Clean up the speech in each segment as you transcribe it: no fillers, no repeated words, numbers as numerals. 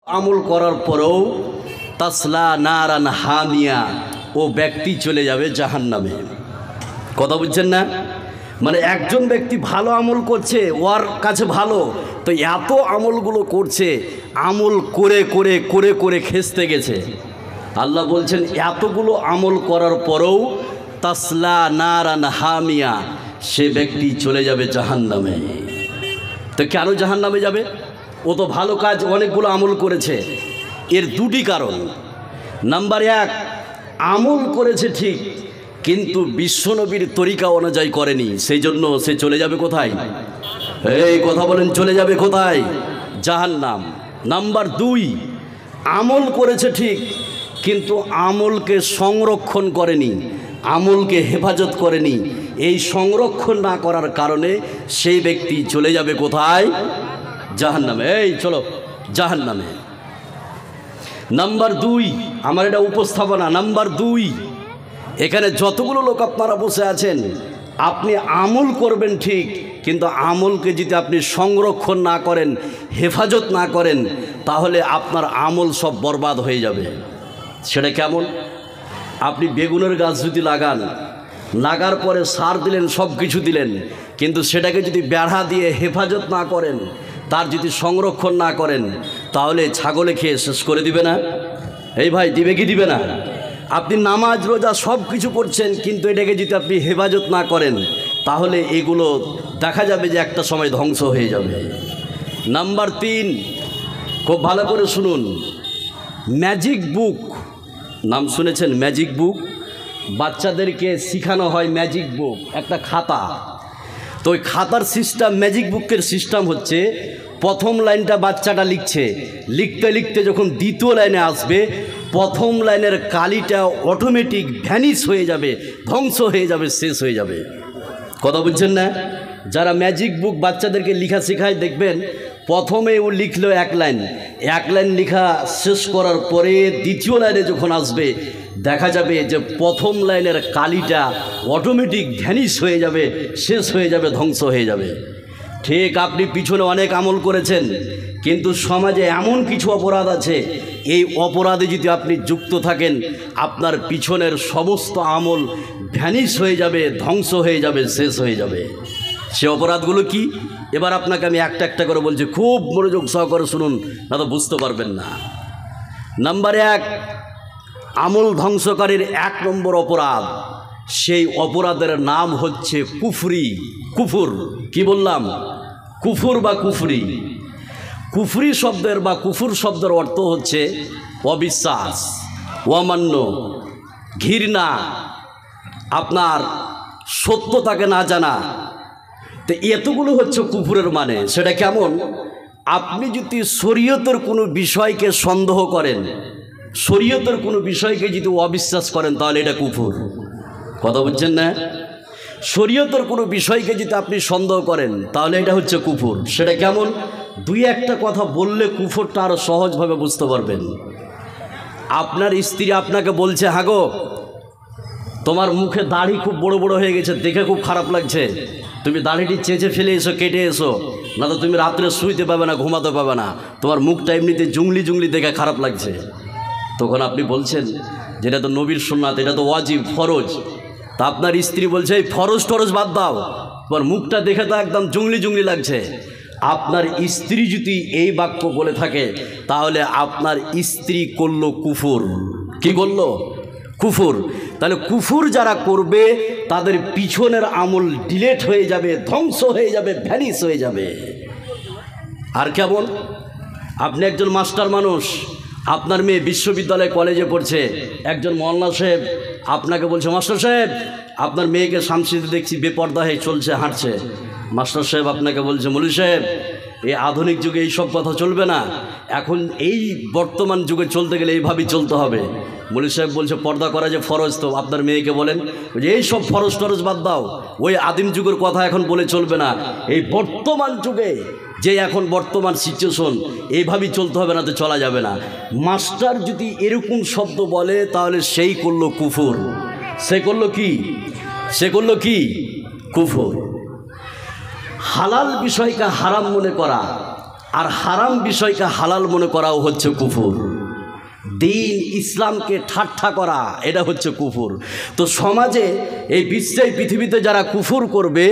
আমল করার পরেও তাসলা নারান হামিয়া, ও ব্যক্তি চলে যাবে জাহান্নামে। কথা বুঝছেন না? মানে একজন ব্যক্তি ভালো আমল করছে, ওর কাছে ভালো, তো এত আমলগুলো করছে, আমল করে করে করে করে খেসতে গেছে। আল্লাহ বলছেন এতগুলো আমল করার পরেও তাসলা নারান হামিয়া, সে ব্যক্তি চলে যাবে জাহান্নামে। তো কেন জাহান্নামে যাবে? ও তো ভালো কাজ অনেকগুলো আমল করেছে। এর দুটি কারণ। নাম্বার এক, আমল করেছে ঠিক, কিন্তু বিশ্বনবীর তরিকা অনুযায়ী করেনি, সেই জন্য সে চলে যাবে কোথায়? এই কথা বলেন, চলে যাবে কোথায়? জাহান্নাম। নাম্বার দুই, আমল করেছে ঠিক, কিন্তু আমলকে সংরক্ষণ করেনি, আমলকে হেফাজত করেনি। এই সংরক্ষণ না করার কারণে সেই ব্যক্তি চলে যাবে কোথায়? জাহান্নামে। এই চলো জাহান্নামে। নাম্বার দুই, আমার এটা উপস্থাপনা। নাম্বার দুই, এখানে যতগুলো লোক আপনারা বসে আছেন, আপনি আমল করবেন ঠিক, কিন্তু আমলকে যদি আপনি সংরক্ষণ না করেন, হেফাজত না করেন, তাহলে আপনার আমল সব বরবাদ হয়ে যাবে। সেটা কেমন? আপনি বেগুনের গাছ যদি লাগান, লাগার পরে সার দিলেন, সব কিছু দিলেন, কিন্তু সেটাকে যদি বেড়া দিয়ে হেফাজত না করেন, তার যদি সংরক্ষণ না করেন, তাহলে ছাগলে খেয়ে শেষ করে দিবে না? এই ভাই, দিবে কি দিবে না? আপনি নামাজ রোজা সব কিছু করছেন, কিন্তু এটাকে যদি আপনি হেফাজত না করেন, তাহলে এগুলো দেখা যাবে যে একটা সময় ধ্বংস হয়ে যাবে। নাম্বার তিন, খুব ভালো করে শুনুন, ম্যাজিক বুক নাম শুনেছেন? ম্যাজিক বুক বাচ্চাদেরকে শেখানো হয়। ম্যাজিক বুক একটা খাতা, তো ওই খাতার সিস্টেম, ম্যাজিক বুকের সিস্টেম হচ্ছে, প্রথম লাইনটা বাচ্চাটা লিখছে, লিখতে লিখতে যখন দ্বিতীয় লাইনে আসবে, প্রথম লাইনের কালিটা অটোমেটিক ভ্যানিশ হয়ে যাবে, ধ্বংস হয়ে যাবে, শেষ হয়ে যাবে। কথা বুঝছেন না? যারা ম্যাজিক বুক বাচ্চাদেরকে লেখা শেখায়, দেখবেন প্রথমে ও লিখলো এক লাইন লেখা শেষ করার পরে দ্বিতীয় লাইনে যখন আসবে, দেখা যাবে যে প্রথম লাইনের কালিটা অটোমেটিক ভ্যানিশ হয়ে যাবে, শেষ হয়ে যাবে, ধ্বংস হয়ে যাবে। ঠিক আপনি পিছনে অনেক আমল করেছেন, কিন্তু সমাজে এমন কিছু অপরাধ আছে, এই অপরাধে যদি আপনি যুক্ত থাকেন, আপনার পিছনের সমস্ত আমল ভ্যানিশ হয়ে যাবে, ধ্বংস হয়ে যাবে, শেষ হয়ে যাবে। সে অপরাধগুলো কি? এবার আপনাকে আমি একটা একটা করে বলছি, খুব মনোযোগ সহকারে শুনুন, না তো বুঝতে পারবেন না। নাম্বার এক, আমল ধ্বংসকারীর এক নম্বর অপরাধ, সেই অপরাধের নাম হচ্ছে কুফরি। কুফুর, কি বললাম? কুফুর বা কুফরি। কুফরি শব্দের বা কুফুর শব্দের অর্থ হচ্ছে অবিশ্বাস, অমান্য, ঘৃণা, আপনার সত্যতাকে না জানা। তো এতগুলো হচ্ছে কুফুরের মানে। সেটা কেমন? আপনি যদি শরীয়তের কোনো বিষয়কে সন্দেহ করেন, শরীয়তের কোনো বিষয়কে যদি অবিশ্বাস করেন, তাহলে এটা কুফুর। কথা বুঝছেন না? শরীয়তের কোনো বিষয়কে যদি আপনি সন্দেহ করেন, তাহলে এটা হচ্ছে কুফুর। সেটা কেমন? দুই একটা কথা বললে কুফুরটা আরও সহজভাবে বুঝতে পারবেন। আপনার স্ত্রী আপনাকে বলছে, হ্যাঁ গো, তোমার মুখে দাড়ি খুব বড় বড় হয়ে গেছে, দেখে খুব খারাপ লাগছে, তুমি দাড়িটি চেঁচে ফেলে এসো, কেটে এসো, না তো তুমি রাত্রে শুইতে পাবে না, ঘুমাতে পাবে না, তোমার মুখটা এমনিতে জুংলি জুংলি দেখে খারাপ লাগছে। তখন আপনি বলছেন, যেটা তো নবীর সুন্নাত, এটা তো ওয়াজিব, ফরজ। তা আপনার স্ত্রী বলছে, এই ফরজ টরজ বাদ দাও, তোমার মুখটা দেখে তো একদম জুংলি জুংলি লাগছে। আপনার স্ত্রী যদি এই বাক্য বলে থাকে, তাহলে আপনার স্ত্রী করলো কুফুর। কি করলো? কুফুর। তাহলে কুফুর যারা করবে, তাদের পিছনের আমল ডিলেট হয়ে যাবে, ধ্বংস হয়ে যাবে, ভ্যানিশ হয়ে যাবে। আর কেমন? আপনি একজন মাস্টার মানুষ, আপনার মেয়ে বিশ্ববিদ্যালয়ে কলেজে পড়ছে, একজন মওলানা সাহেব আপনাকে বলছে, মাস্টার সাহেব, আপনার মেয়েকে শামসিতে দেখছি বেপর্দা হয়ে চলছে, হাঁটছে। মাস্টার সাহেব আপনাকে বলছে, মৌলভী সাহেব, এই আধুনিক যুগে এই সব কথা চলবে না, এখন এই বর্তমান যুগে চলতে গেলে এইভাবেই চলতে হবে। মৌলভী সাহেব বলছে, পর্দা করা যে ফরজ, তো আপনার মেয়েকে বলেন যে এই সব ফরজ টরজ বাদ দাও, ওই আদিম যুগের কথা এখন বলে চলবে না, এই বর্তমান যুগে যে এখন বর্তমান সিচুয়েশন, এইভাবেই চলতে হবে, না তো চলা যাবে না। মাস্টার যদি এরকম শব্দ বলে, তাহলে সেই করলো কুফুর। সে করলো কি? সে করলো কি? কুফুর। হালাল বিষয়কে হারাম মনে করা আর হারাম বিষয়কে হালাল মনে করাও হচ্ছে কুফর। দিন ইসলামকে ঠাট্টা করা এটা হচ্ছে কুফর। তো সমাজে এই বিশ্বে পৃথিবীতে যারা কুফর করবে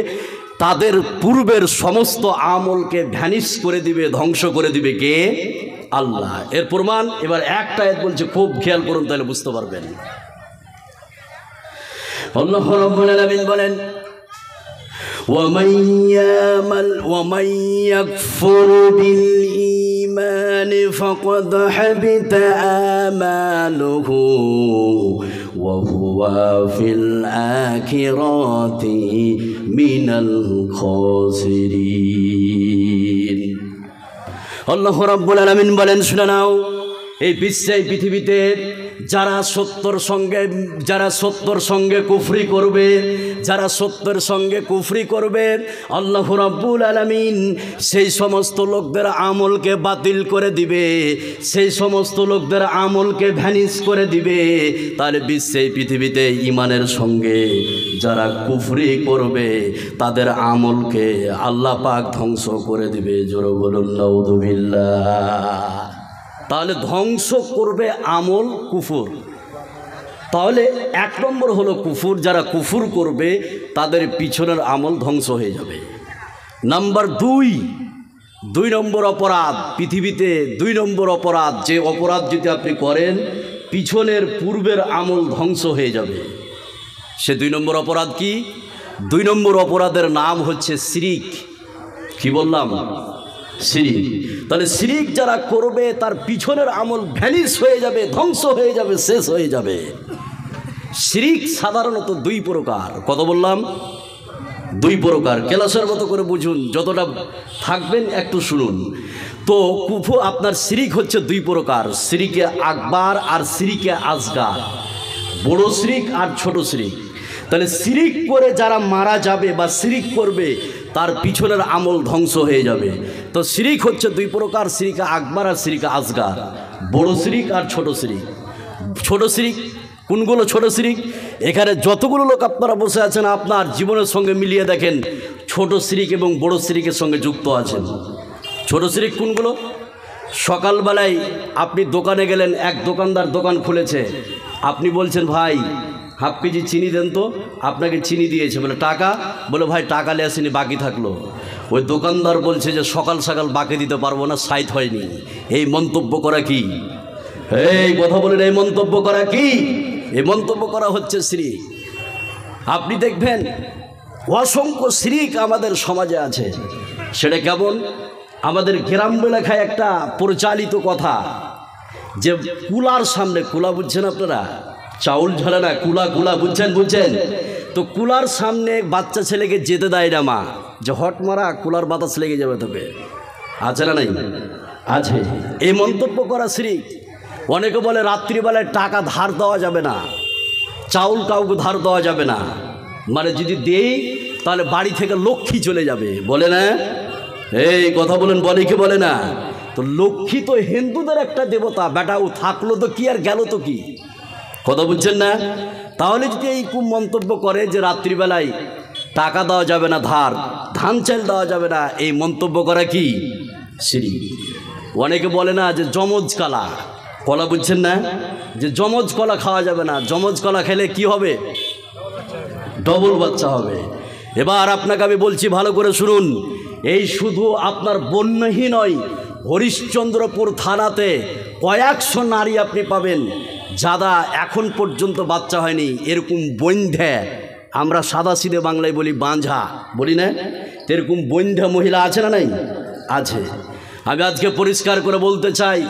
তাদের পূর্বের সমস্ত আমলকে ভ্যানিশ করে দিবে, ধ্বংস করে দিবে কে? আল্লাহ। এর প্রমাণ এবার একটা আয়াত বলছে, খুব খেয়াল করুন তাহলে বুঝতে পারবেন। আল্লাহ রাব্বুল আলামিন বলেন, ومن يكفر بالإيمان فقد حبط آماله وهو في الآخرة من الخاسرين। আল্লাহ রাব্বুল আলামিন বলেন, শুনে নাও, এই বিশ্বে পৃথিবীতে যারা সত্যর সঙ্গে কুফরি করবে, যারা সত্যের সঙ্গে কুফরি করবে, আল্লাহ রাব্বুল আলামিন সেই সমস্ত লোকদের আমলকে বাতিল করে দিবে, সেই সমস্ত লোকদের আমলকে ভ্যানিশ করে দিবে। তাহলে বিশ্বে পৃথিবীতে ইমানের সঙ্গে যারা কুফরি করবে তাদের আমলকে আল্লাহ পাক ধ্বংস করে দিবে। জোরে বলুন নাউযুবিল্লাহ। তাহলে ধ্বংস করবে আমল কুফর। তাহলে এক নম্বর হলো কুফর, যারা কুফর করবে তাদের পিছনের আমল ধ্বংস হয়ে যাবে। নাম্বার দুই নম্বর অপরাধ পৃথিবীতে, 2 নম্বর অপরাধ, যে অপরাধ যদি আপনি করেন পিছনের পূর্বের আমল ধ্বংস হয়ে যাবে। সে 2 নম্বর অপরাধ কি? 2 নম্বর অপরাধের নাম হচ্ছে শিরিক। কি বললাম? শিরিক। তাহলে শিরিক যারা করবে তার পিছনের আমল ভ্যানিশ হয়ে যাবে, ধ্বংস হয়ে যাবে, শেষ হয়ে যাবে। শিরিক সাধারণত 2 প্রকার। কত বললাম? 2 প্রকার। ক্লাসের মতো করে বুঝুন, যতটা থাকবেন একটু শুনুন। তো কুফর আপনার শিরিক হচ্ছে 2 প্রকার, শিরিকে আকবার আর শিরিকে আসগার, বড় শিরিক আর ছোট শিরিক। তাহলে শিরিক করে যারা মারা যাবে বা শিরিক করবে তার পিছনের আমল ধ্বংস হয়ে যাবে। তো শিরিক হচ্ছে 2 প্রকার, শিরিকে আকবার আর শিরিকে আসগার, বড় শিরিক আর ছোট শিরিক। ছোট শিরিক কোনগুলো? ছোট শিরিক এখানে যতগুলো লোক আপনারা বসে আছেন আপনার জীবনের সঙ্গে মিলিয়ে দেখেন ছোট শিরিক এবং বড় শিরিকের সঙ্গে যুক্ত আছেন। ছোট শিরিক কোনগুলো? সকালবেলায় আপনি দোকানে গেলেন, এক দোকানদার দোকান খুলেছে, আপনি বলছেন ভাই হাফ কেজি চিনি দেন তো, আপনাকে চিনি দিয়েছে, বলে টাকা, বলে ভাই টাকা নিয়ে আসেনি, বাকি থাকলো। ওই দোকানদার বলছে যে সকাল সকাল বাকি দিতে পারবো না, সাইট হয়নি। এই মন্তব্য করা কি? এই কথা বলেন, এই মন্তব্য করা কি? এই মন্তব্য করা হচ্ছে শিরিক। আপনি দেখবেন অসংখ্য শিরিক আমাদের সমাজে আছে। সেটা কেমন? আমাদের গ্রাম এলাকায় একটা পরিচালিত কথা যে কুলার সামনে, কুলা বুঝছেন আপনারা? চাউল ঝালে না, কুলা বুঝছেন? তো কুলার সামনে বাচ্চা ছেলেকে যেতে দেয় না মা, যে হট মারা, কুলার বাতাস লেগে যাবে তোকে। আছে না? নাই? আছে। এই মন্তব্য করা শিরিক। অনেকে বলে রাত্রিবেলায় টাকা ধার দেওয়া যাবে না, চাউল কাউকে ধার দেওয়া যাবে না, মানে যদি দেই তাহলে বাড়ি থেকে লক্ষ্মী চলে যাবে, বলে না? এই কথা বলেন, বলে কি বলে না? তো লক্ষ্মী তো হিন্দুদের একটা দেবতা, বেটা ও থাকলো তো কি আর গেল তো কি, কথা বুঝছেন না? তাহলে যদি এই খুব মন্তব্য করে যে রাত্রিবেলায় টাকা দেওয়া যাবে না, ধান চাল দেওয়া যাবে না, এই মন্তব্য করা কি? শিরিক। অনেকে বলে না যে যমজ কলা বুঝছেন না, যে যমজ কলা খাওয়া যাবে না, যমজ কলা খেলে কি হবে? ডবল বাচ্চা হবে। এবার আপনাকে আমি বলছি ভালো করে শুনুন, এই শুধু আপনার বন্যহী নয়, হরিশ্চন্দ্রপুর থানাতে কয়েকশো নারী আপনি পাবেন যারা এখন পর্যন্ত বাচ্চা হয়নি, এরকম বন্ধ্যা, আমরা সাদা সিধে বাংলায় বলি বাঁঝা, বলি না? এরকম বন্ধ্যা মহিলা আছে না? নাই? আছে। আমি আজকে পরিষ্কার করে বলতে চাই,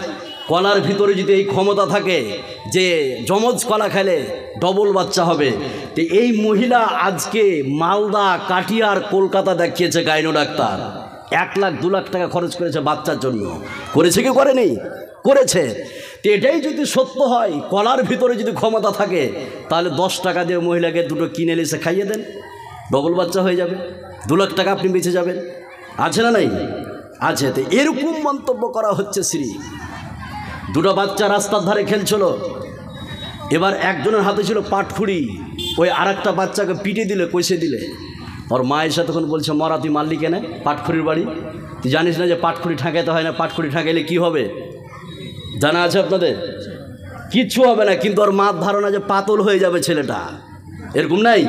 কলার ভিতরে যদি এই ক্ষমতা থাকে যে যমজ কলা খেলে ডবল বাচ্চা হবে, তো এই মহিলা আজকে মালদা, কাটিয়ার, কলকাতা দেখিয়েছে গাইনো ডাক্তার, 1 লাখ 2 লাখ টাকা খরচ করেছে বাচ্চার জন্য। করেছে কি করেনি? করেছে। তো এটাই যদি সত্য হয়, কলার ভিতরে যদি ক্ষমতা থাকে, তাহলে 10 টাকা দিয়ে মহিলাকে 2টো কিনে এসে খাইয়ে দেন, ডবল বাচ্চা হয়ে যাবে, 2 লাখ টাকা আপনি বেঁচে যাবেন। আছে না? নাই? আছে। তো এরকম মন্তব্য করা হচ্ছে শিরিক। 2টো বাচ্চা রাস্তার ধারে খেলছিল, এবার একজনের হাতে ছিল পাটখুড়ি, ওই আরেকটা বাচ্চাকে পিটে দিলে, কষে দিলে। ওর মা এসে তখন বলছে, মরা তুই মারলি কেন? পাটখুড়ির বাড়ি। তুই জানিস না যে পাটখড়ি ঠাকাইতে হয় না? পাটখড়ি ঠাকাইলে কি হবে জানা আছে আপনাদের? কিচ্ছু হবে না, কিন্তু ওর মার ধারণা যে পাতল হয়ে যাবে ছেলেটা, এরকম নাই।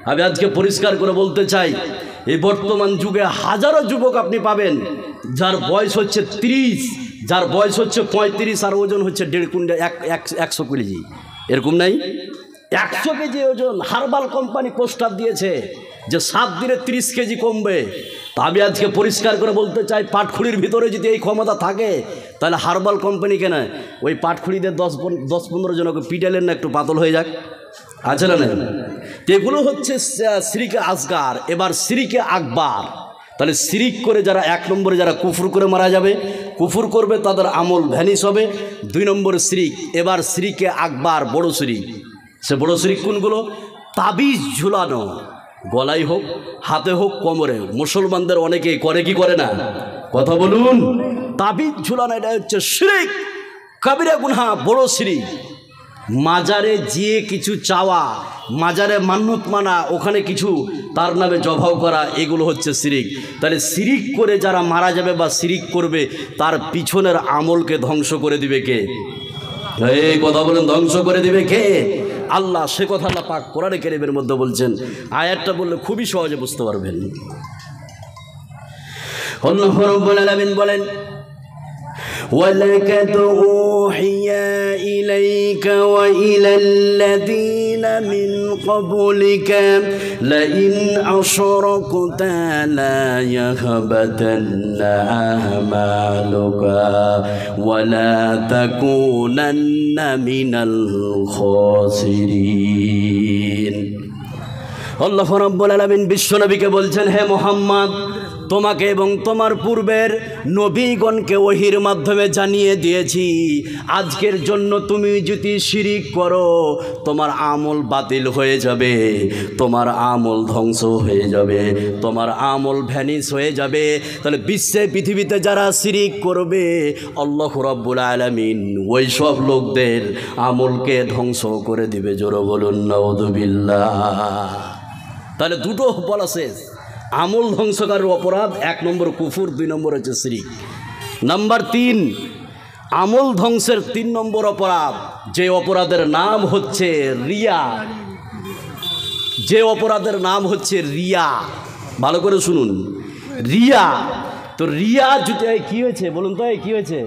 আমি আজকে পরিষ্কার করে বলতে চাই, এই বর্তমান যুগে হাজারো যুবক আপনি পাবেন যার বয়স হচ্ছে 30, যার বয়স হচ্ছে 35, আর ওজন হচ্ছে 1.5 কুইন্টাল, 100 কেজি। এরকম নাই? 100 কেজি ওজন। হার্বাল কোম্পানি পোস্টার দিয়েছে যে 7 দিনে 30 কেজি কমবে। তা আমি আজকে পরিষ্কার করে বলতে চাই, পাটখুড়ির ভিতরে যদি এই ক্ষমতা থাকে তাহলে হার্বাল কোম্পানি কেন ওই পাটখুড়িদের 10-15 জনকে পিটালেন না, একটু পাতল হয়ে যাক, আছে না? এগুলো হচ্ছে শিরকে আসগার। এবার শিরকে আকবার। তাহলে শিরিক করে যারা 1 নম্বরে যারা কুফর করে মারা যাবে, কুফর করবে, তাদের আমল ভ্যানিশ হবে। 2 নম্বরে শিরিক। এবার শিরকে আকবার, বড় শিরিক। সে বড় শিরিক কোনগুলো? তাবিজ ঝুলানো, গলায় হোক, হাতে হোক, কোমরে। মুসলমানদের অনেকেই করে কি করে না? কথা বলুন। তাবিজ ঝুলানো, এটা হচ্ছে শিরিক, কবিরা গুনাহ, বড় শিরিক। মাজারে যেয়ে কিছু চাওয়া, মাজারে মান্নত মানা, ওখানে কিছু তার নামে জবাও করা, এগুলো হচ্ছে শিরিক। তাহলে শিরিক করে যারা মারা যাবে বা শিরিক করবে, তার পিছনের আমলকে ধ্বংস করে দিবে কে? এই কথা বলেন, ধ্বংস করে দিবে কে? আল্লাহ। সে কথা আল্লাহ পাক কোরআনে কারীমের মধ্যে বলছেন। আয়াতটা বললে খুবই সহজে বুঝতে পারবেন। আল্লাহ রাব্বুল আলামিন বলেন, وَلَقَدْ أُوحِيَ إِلَيْكَ وَإِلَى الَّذِينَ مِنْ قَبْلِكَ لَئِنْ أَشْرَكْتَ لَيَحْبَطَنَّ أَعْمَالُكَ وَلَا تَكُونَنَّ مِنَ الْخَاسِرِينَ। আল্লাহ রাব্বুল আলামিন বিশ্বনবীকে বলছেন, হে মুহাম্মদ, তোমাকে এবং তোমার পূর্বের নবীগণকে ওহীর মাধ্যমে জানিয়ে দিয়েছি, আজকের জন্য তুমি যদি শিরিক করো তোমার আমল বাতিল হয়ে যাবে, তোমার আমল ধ্বংস হয়ে যাবে, তোমার আমল ভ্যানিশ হয়ে যাবে। তাহলে বিশ্বে পৃথিবীতে যারা শিরিক করবে, আল্লাহ রাব্বুল আলামিন ওই সব লোকদের আমলকে ধ্বংস করে দিবে। জোরে বলুন নাউযুবিল্লাহ। তাহলে দুটো বলা শেষ। আমল ধ্বংসকারীর অপরাধ 1 নম্বর কুফর, 2 নম্বর হচ্ছে শিরিক। নাম্বার 3, আমল ধ্বংসের 3 নম্বর অপরাধ, যে অপরাধের নাম হচ্ছে রিয়া। যে অপরাধের নাম হচ্ছে রিয়া। ভালো করে শুনুন, রিয়া। তো রিয়া যদি কি হয়েছে বলুন তো, কি হয়েছে?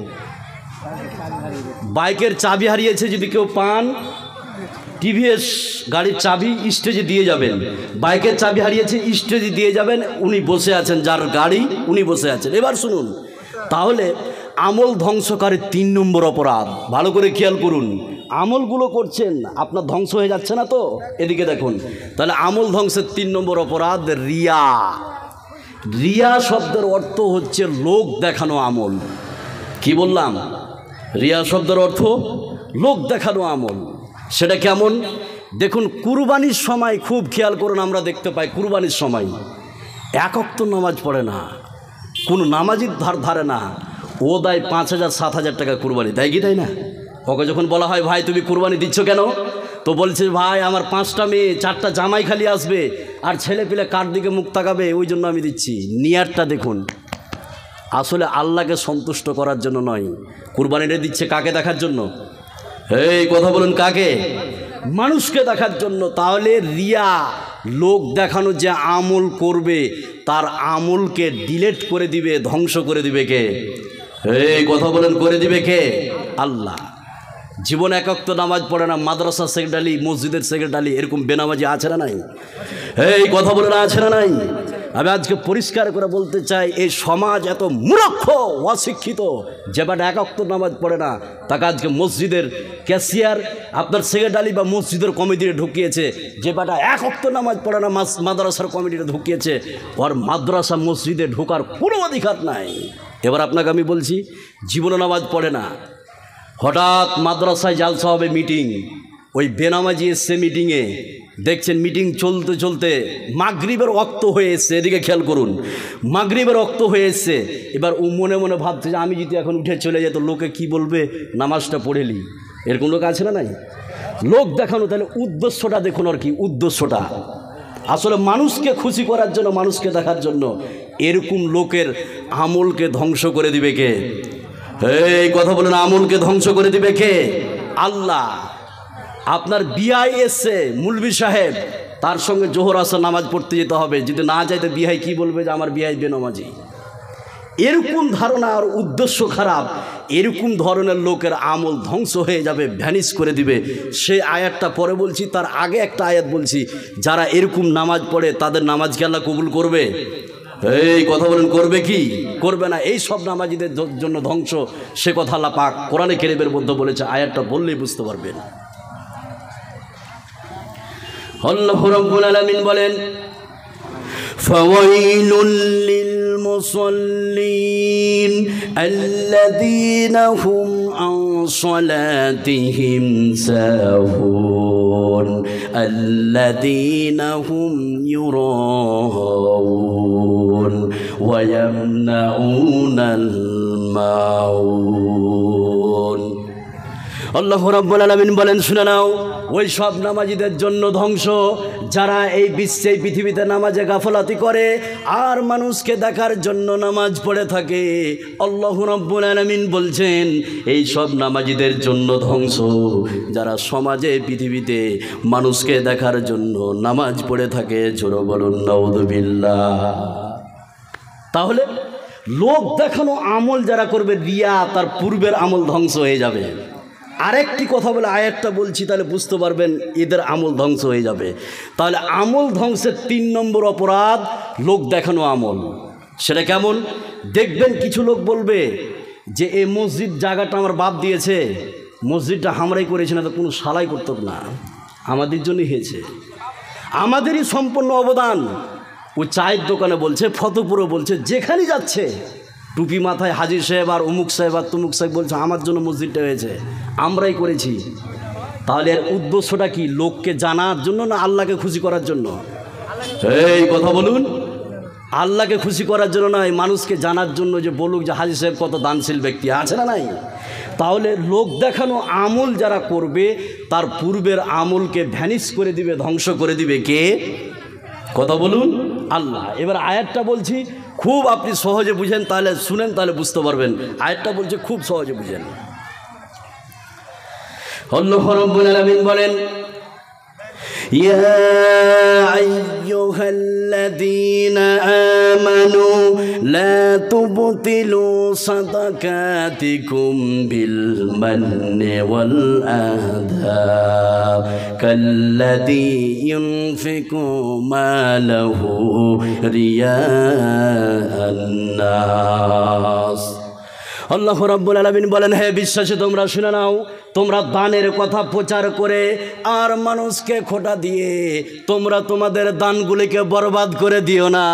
বাইকের চাবি হারিয়েছে যদি কেউ পান, টিভিএস গাড়ির চাবি স্টেজে দিয়ে যাবেন। বাইকের চাবি হারিয়েছে, স্টেজে দিয়ে যাবেন। উনি বসে আছেন, যার গাড়ি উনি বসে আছেন। এবার শুনুন, তাহলে আমল ধ্বংসকারী 3 নম্বর অপরাধ। ভালো করে খেয়াল করুন, আমলগুলো করছেন, আপনার ধ্বংস হয়ে যাচ্ছে না তো? এদিকে দেখুন। তাহলে আমল ধ্বংসের 3 নম্বর অপরাধ রিয়া। রিয়া শব্দের অর্থ হচ্ছে লোক দেখানো আমল। কি বললাম? রিয়া শব্দের অর্থ লোক দেখানো আমল। সেটা কেমন? দেখুন, কুরবানির সময় খুব খেয়াল করুন, আমরা দেখতে পাই কুরবানির সময় 1 ওয়াক্ত নামাজ পড়ে না, কোনো নামাজই ধারে না, ও দেয় 5,000-7,000 টাকা কুরবানি, দেয় কি তাই না? ওকে যখন বলা হয়, ভাই তুমি কুরবানি দিচ্ছ কেন? তো বলছে, ভাই আমার 5টা মেয়ে, 4টা জামাই খালি আসবে, আর ছেলে পেলে কার দিকে মুখ তাকাবে, ওই জন্য আমি দিচ্ছি। নিয়াতটা দেখুন, আসলে আল্লাহকে সন্তুষ্ট করার জন্য নয়। কুরবানিটা দিচ্ছে কাকে দেখার জন্য? এই কথা বলুন, কাকে? মানুষকে দেখার জন্য। তাহলে রিয়া, লোক দেখানো যে আমল করবে, তার আমলকে ডিলেট করে দিবে, ধ্বংস করে দিবে কে? এই কথা বলেন, করে দিবে কে? আল্লাহ। জীবন 1 ওয়াক্ত নামাজ পড়ে না, মাদ্রাসা সেক্রেটারি, মসজিদের সেক্রেটারি, এরকম বেনামাজি আছে না নাই? এই কথা বলে না, আছে না নাই? আমি আজকে পরিষ্কার করে বলতে চাই, এই সমাজ এত মূর্খ, অশিক্ষিত, যে বাটা 1 ওয়াক্ত নামাজ পড়ে না, তাকে আজকে মসজিদের ক্যাশিয়ার, আপনার সেক্রেটারি বা মসজিদের কমিটিতে ঢুকিয়েছে। যে বাটা 1 ওয়াক্ত নামাজ পড়ে না, মাদ্রাসার কমিটিতে ঢুকিয়েছে। ওর মাদ্রাসা মসজিদে ঢোকার কোনো অধিকার নাই। এবার আপনাকে আমি বলছি, জীবনে নামাজ পড়ে না, হঠাৎ মাদ্রাসায় জালসা হবে, মিটিং, ওই বেনামাজি এসছে মিটিংয়ে, দেখছেন মিটিং চলতে চলতে মাগরিবের ওয়াক্ত হয়ে এসছে। এদিকে খেয়াল করুন, মাগরিবের ওয়াক্ত হয়ে এসছে। এবার ও মনে মনে ভাবছে যে আমি যদি এখন উঠে চলে যাই তো লোকে কি বলবে, নামাজটা পড়েলি। এরকম লোক আছে না নাই? লোক দেখানো। তাহলে উদ্দেশ্যটা দেখুন, আর কি উদ্দেশ্যটা? আসলে মানুষকে খুশি করার জন্য, মানুষকে দেখার জন্য। এরকম লোকের আমলকে ধ্বংস করে দিবে কে? এই কথা বলেন, আমলকে ধ্বংস করে দিবে কে? আল্লাহ। আপনার বিআই এসছে, মুলবি সাহেব, তার সঙ্গে জোহর আসর নামাজ পড়তে যেতে হবে, যদি না যায় তো বিআই কি বলবে যে আমার বিআই বেনামাজি। এরকম ধারণা আর উদ্দেশ্য খারাপ, এরকম ধরনের লোকের আমল ধ্বংস হয়ে যাবে, ভ্যানিশ করে দিবে। সেই আয়াতটা পরে বলছি, তার আগে একটা আয়াত বলছি, যারা এরকম নামাজ পড়ে তাদের নামাজকে আল্লাহ কবুল করবে? এই কথা বলেন, করবে কি করবে না? এই সব নামাজিদের জন্য ধ্বংস, সে কথা আল্লাহ পাক কোরআনে কারীমের মধ্যে বলেছে। আয়াতটা বললেই বুঝতে পারবেন। আল্লাহ রাব্বুল আলামিন বলেন, ফাওয়াইলুল লিল মুসাল্লিন আল্লাযীনা হুম আন সালাতিহিম সাহুন আল্লাযীনা হুম ইউরাউন ওয়া ইয়ামনাউনাল মাউন। আল্লাহ রাব্বুল আলামিন বলেন, শুনে নাও, ওই সব নামাজিদের জন্য ধ্বংস যারা এই বিশ্বে পৃথিবীতে নামাজে গাফলাতি করে আর মানুষকে দেখার জন্য নামাজ পড়ে থাকে। আল্লাহ রাব্বুল আলামিন বলছেন, এই সব নামাজিদের জন্য ধ্বংস যারা সমাজে পৃথিবীতে মানুষকে দেখার জন্য নামাজ পড়ে থাকে। জোরে বলুন নাউযুবিল্লাহ। তাহলে লোক দেখানো আমল যারা করবে, রিয়া, তার পূর্বের আমল ধ্বংস হয়ে যাবে। আরেকটি কথা বলে আয়াতটা বলছি, তাহলে বুঝতে পারবেন এদের আমল ধ্বংস হয়ে যাবে। তাহলে আমল ধ্বংসের 3 নম্বর অপরাধ লোক দেখানো আমল। সেটা কেমন? দেখবেন কিছু লোক বলবে যে এই মসজিদ জায়গাটা আমার বাপ দিয়েছে, মসজিদটা আমরাই করেছি, না তো কোনো সালাই করত না, আমাদের জন্যই হয়েছে, আমাদেরই সম্পূর্ণ অবদান। ও চায়ের দোকানে বলছে, ফতপুরে বলছে, যেখানে যাচ্ছে টুপি মাথায় হাজির সাহেব আর অমুক সাহেব আর তমুক সাহেব বলছে আমার জন্য মসজিদটা হয়েছে, আমরাই করেছি। তাহলে এর উদ্দেশ্যটা কি? লোককে জানার জন্য না আল্লাহকে খুশি করার জন্য? এই কথা বলুন। আল্লাহকে খুশি করার জন্য নয়, মানুষকে জানার জন্য, যে বলুক যে হাজি সাহেব কত দানশীল ব্যক্তি, আছে না নাই? তাহলে লোক দেখানো আমল যারা করবে তার পূর্বের আমলকে ভ্যানিশ করে দিবে, ধ্বংস করে দিবে কে? কথা বলুন, আল্লাহ। এবার আয়াতটা বলছি, খুব আপনি সহজে বুঝেন, তাহলে শুনেন, তাহলে বুঝতে পারবেন। আয়াতটা বলছে, খুব সহজে বুঝেন। আল্লাহ রাব্বুল আলামিন বলেন, ইয়া আইয়ুহাল্লাযীনা আমানু লা তুবতিলু সাদাকাতিকুম বিল মান্নি ওয়াল আযা কাল্লাযী ইউনফিকু মালাহু রিয়াআন নাস। আল্লাহ রাব্বুল আলামিন বলেন, হে বিশ্বাসী তোমরা শুনে নাও, তোমরা দানের কথা প্রচার করে আর মানুষকে খোঁটা দিয়ে তোমরা তোমাদের দানগুলিকে বরবাদ করে দিও না।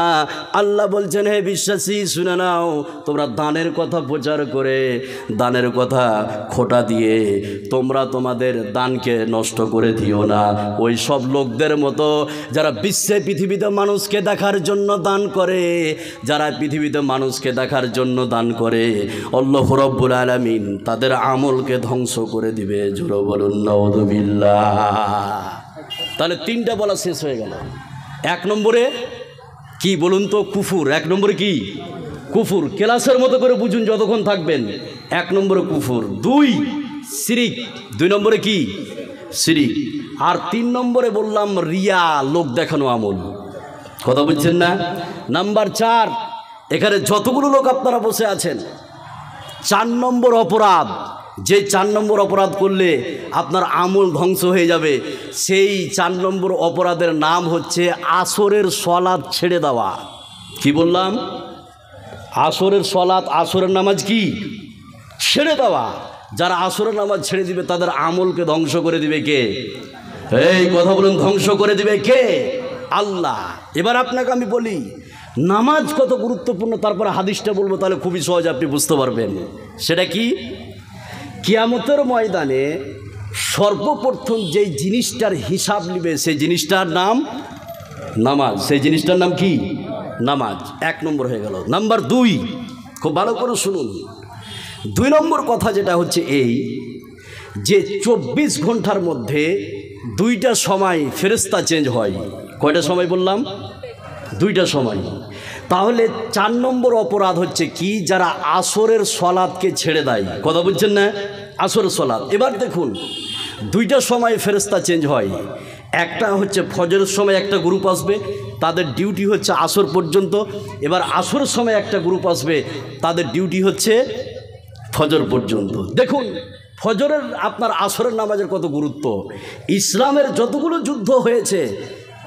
আল্লাহ বলছেন, হে বিশ্বাসী শুনে নাও, তোমরা দানের কথা প্রচার করে, দানের কথা খোঁটা দিয়ে তোমরা তোমাদের দানকে নষ্ট করে দিও না। ওই সব লোকদের মতো যারা বিশ্বে পৃথিবীতে মানুষকে দেখার জন্য দান করে, যারা পৃথিবীতে মানুষকে দেখার জন্য দান করে, আল্লাহ রাব্বুল আলামিন তাদের আমলকে ধ্বংস করে দিবে। জোরে বলুন নাউযুবিল্লাহ। তাহলে 3টা বলা শেষ হয়ে গেল। 1 নম্বরে কি বলুন তো? কুফুর। 1 নম্বরে কি? কুফুর। ক্লাসের মতো করে বুঝুন যতক্ষণ থাকবেন। 1 নম্বরে কুফুর, 2 শিরিক, 2 নম্বরে কি? শিরিক। আর 3 নম্বরে বললাম রিয়া, লোক দেখানো আমল। কথা বুঝছেন না? নাম্বার 4, এখানে যতগুলো লোক আপনারা বসে আছেন, 4 নম্বর অপরাধ, যে 4 নম্বর অপরাধ করলে আপনার আমল ধ্বংস হয়ে যাবে, সেই 4 নম্বর অপরাধের নাম হচ্ছে আসরের সলাত ছেড়ে দেওয়া। কি বললাম? আসরের সলাত, আসরের নামাজ কি? ছেড়ে দেওয়া। যারা আসরের নামাজ ছেড়ে দিবে তাদের আমলকে ধ্বংস করে দিবে কে? এই কথা বলুন, ধ্বংস করে দিবে কে? আল্লাহ। এবার আপনাকে আমি বলি নামাজ কত গুরুত্বপূর্ণ, তারপরে হাদিসটা বলবো, তাহলে খুবই সহজ আপনি বুঝতে পারবেন। সেটা কি? কিয়ামতের ময়দানে সর্বপ্রথম যেই জিনিসটার হিসাব নিবে সেই জিনিসটার নাম নামাজ। সেই জিনিসটার নাম কি? নামাজ। 1 নম্বর হয়ে গেল। নাম্বার 2, খুব ভালো করে শুনুন। 2 নম্বর কথা যেটা হচ্ছে এই যে 24 ঘন্টার মধ্যে 2টা সময় ফেরেশতা চেঞ্জ হয়। কয়টা সময় বললাম? 2টা সময়। তাহলে 4 নম্বর অপরাধ হচ্ছে কি, যারা আসরের সলাতকে ছেড়ে দেয়। কথা বুঝছেন না? আসরের সলাত। এবার দেখুন, দুইটা সময় ফেরেশতা চেঞ্জ হয়। একটা হচ্ছে ফজরের সময় একটা গ্রুপ আসবে, তাদের ডিউটি হচ্ছে আসর পর্যন্ত। এবার আসরের সময় একটা গ্রুপ আসবে, তাদের ডিউটি হচ্ছে ফজর পর্যন্ত। দেখুন ফজরের আপনার আসরের নামাজের কত গুরুত্ব। ইসলামের যতগুলো যুদ্ধ হয়েছে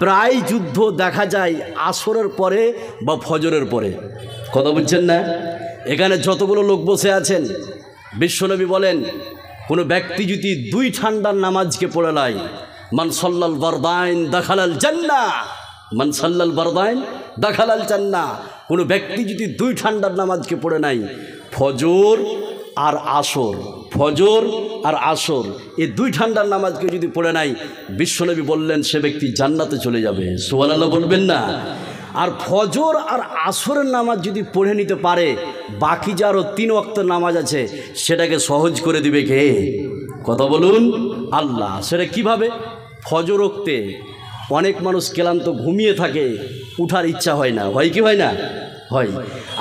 প্রায় যুদ্ধ দেখা যায় আসরের পরে বা ফজরের পরে। কথা বুঝছেন না? এখানে যতগুলো লোক বসে আছেন, বিশ্বনবী বলেন কোনো ব্যক্তি যদি 2 ঠান্ডার নামাজকে পড়ে নেয়, মান সাল্লাল বারদাইন দাখালাল জান্নাহ, মান সাল্লাল বারদাইন দাখালাল জান্নাহ। কোনো ব্যক্তি যদি 2 ঠান্ডার নামাজকে পড়ে নেয়, ফজর আর আসর, ফজর আর আসর, এই 2 ঠান্ডার নামাজকে যদি পড়ে নেয়, বিশ্বনবী বললেন সে ব্যক্তি জান্নাতে চলে যাবে। সুবহানাল্লাহ বলবেন না? আর ফজর আর আসরের নামাজ যদি পড়ে নিতে পারে, বাকি যে আরও 3 ওয়াক্তের নামাজ আছে সেটাকে সহজ করে দিবে কে? কথা বলুন, আল্লাহ। সেটা কিভাবে? ফজর ওক্তে অনেক মানুষ ক্লান্ত ঘুমিয়ে থাকে, উঠার ইচ্ছা হয় না, হয় কি হয় না? হয়।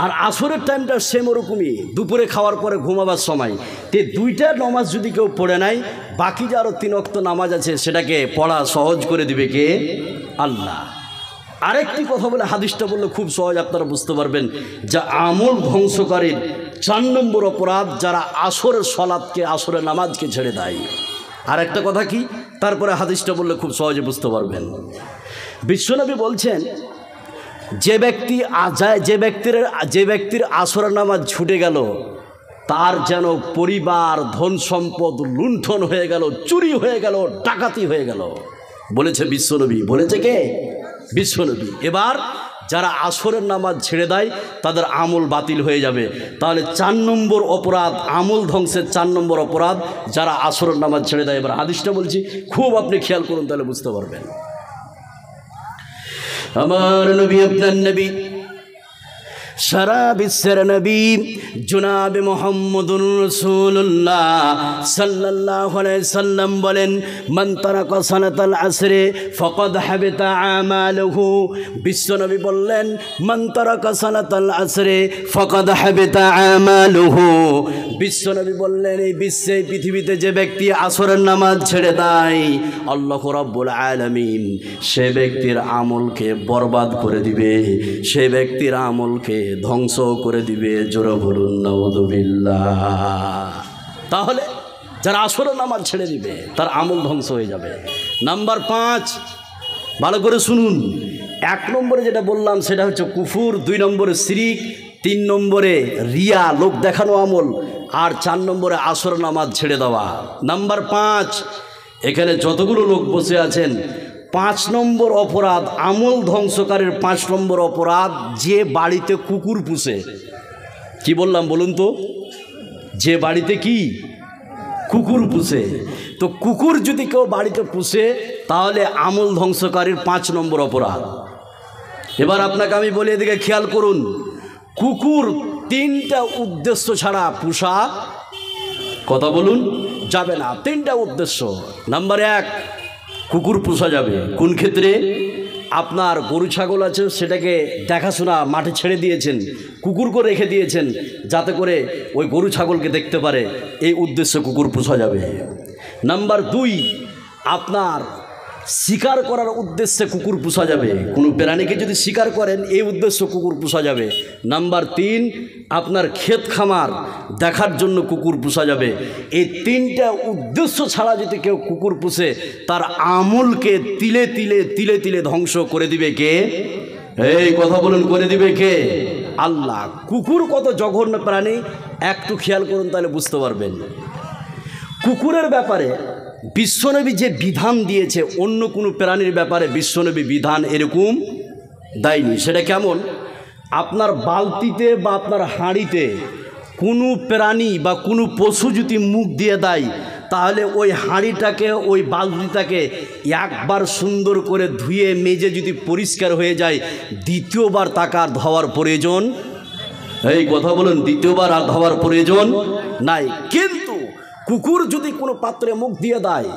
আর আসরের টাইমটা সেম ওরকমই, দুপুরে খাওয়ার পরে ঘুমাবার সময়। তে 2টা নামাজ যদি কেউ পড়ে নেয়, বাকি যে আরও 3 ওয়াক্ত নামাজ আছে সেটাকে পড়া সহজ করে দিবে কে? আল্লাহ। আরেকটি কথা বলে, হাদিসটা বললে খুব সহজ আপনারা বুঝতে পারবেন, যা আমল ধ্বংসকারীর 4 নম্বর অপরাধ, যারা আসরের সলাতকে, আসরের নামাজকে ছেড়ে দেয়। আর একটা কথা কি, তারপরে হাদিসটা বললে খুব সহজে বুঝতে পারবেন। বিশ্বনবী বলছেন যে ব্যক্তির আসরের নামাজ ছুটে গেল, তার যেন পরিবার ধন সম্পদ লুণ্ঠন হয়ে গেল, চুরি হয়ে গেল, ডাকাতি হয়ে গেল, বলেছে বিশ্বনবী। বলেছে কে? বিশ্বনবী। এবার যারা আসরের নামাজ ছেড়ে দেয় তাদের আমল বাতিল হয়ে যাবে। তাহলে 4 নম্বর অপরাধ, আমল ধ্বংসের 4 নম্বর অপরাধ, যারা আসরের নামাজ ছেড়ে দেয়। এবার হাদিসটা বলছি, খুব আপনি খেয়াল করুন, তাহলে বুঝতে পারবেন। আমার নবী, আপনার নবী, সারা বিশ্বের নবী জনাবে মুহাম্মদুর রাসূলুল্লাহ সাল্লাল্লাহু আলাইহি সাল্লাম বলেন, মান তারাকা সালাতাল আসরে ফাকাদ হাবিতা আমালুহু। বিশ্বনবী বললেন, মান তারাকা সালাতাল আসরে ফাকাদ হাবিতা আমালুহু। বিশ্বনবী বললেন, এই বিশ্বে, পৃথিবীতে যে ব্যক্তি আসরের নামাজ ছেড়ে দেয়, আল্লাহ রাব্বুল আলামিন সে ব্যক্তির আমলকে বরবাদ করে দিবে, সে ব্যক্তির আমলকে ধ্বংস করে দিবে। জোরে বলুন নাউযুবিল্লাহ। তাহলে যারা আসরের নামাজ ছেড়ে দিবে তার আমল ধ্বংস হয়ে যাবে। নাম্বার 5, ভালো করে শুনুন। 1 নম্বরে যেটা বললাম সেটা হচ্ছে কুফুর, 2 নম্বরে শিরিক, 3 নম্বরে রিয়া, লোক দেখানো আমল, আর 4 নম্বরে আসরের নামাজ ছেড়ে দেওয়া। নাম্বার 5, এখানে যতগুলো লোক বসে আছেন, 5 নম্বর অপরাধ, আমল ধ্বংসকারীর 5 নম্বর অপরাধ, যে বাড়িতে কুকুর পুষে। কি বললাম বলুন তো? যে বাড়িতে কি কুকুর পুষে। তো কুকুর যদি কেউ বাড়িতে পুষে, তাহলে আমল ধ্বংসকারীর 5 নম্বর অপরাধ। এবার আপনাকে আমি বলি, এদিকে খেয়াল করুন। কুকুর 3টা উদ্দেশ্য ছাড়া পুষা, কথা বলুন, যাবে না। 3টা উদ্দেশ্য। নাম্বার 1, কুকুর পোষা যাবে কোন ক্ষেত্রে? আপনার গরু ছাগল আছে, সেটাকে দেখাশোনা মাঠে ছেড়ে দিয়েছেন, কুকুর করে রেখে দিয়েছেন যাতে করে ওই গরু ছাগলকে দেখতে পারে, এই উদ্দেশ্যে কুকুর পোষা যাবে। নাম্বার 2, আপনার শিকার করার উদ্দেশ্যে কুকুর পোষা যাবে। কোনো প্রাণীকে যদি শিকার করেন, এই উদ্দেশ্যে কুকুর পোষা যাবে। নাম্বার 3, আপনার ক্ষেত খামার দেখার জন্য কুকুর পোষা যাবে। এই 3টা উদ্দেশ্য ছাড়া যদি কেউ কুকুর পুষে, তার আমলকে তিলে তিলে তিলে তিলে ধ্বংস করে দিবে কে? এই কথা বলুন, করে দিবে কে? আল্লাহ। কুকুর কত জঘন্য প্রাণী, একটু খেয়াল করুন, তাহলে বুঝতে পারবেন। কুকুরের ব্যাপারে বিশ্বনবী যে বিধান দিয়েছে, অন্য কোনো প্রাণীর ব্যাপারে বিশ্বনবী বিধান এরকম দেয়নি। সেটা কেমন? আপনার বালতিতে বা আপনার হাঁড়িতে কোনো প্রাণী বা কোনো পশু যদি মুখ দিয়ে দেয়, তাহলে ওই হাঁড়িটাকে, ওই বালতিটাকে একবার সুন্দর করে ধুয়ে মেজে যদি পরিষ্কার হয়ে যায়, দ্বিতীয়বার তাকে আর ধোয়ার প্রয়োজন, এই কথা বলুন, দ্বিতীয়বার আর ধোয়ার প্রয়োজন নাই। কিন্তু কুকুর যদি কোনো পাত্রে মুখ দিয়ে দেয়,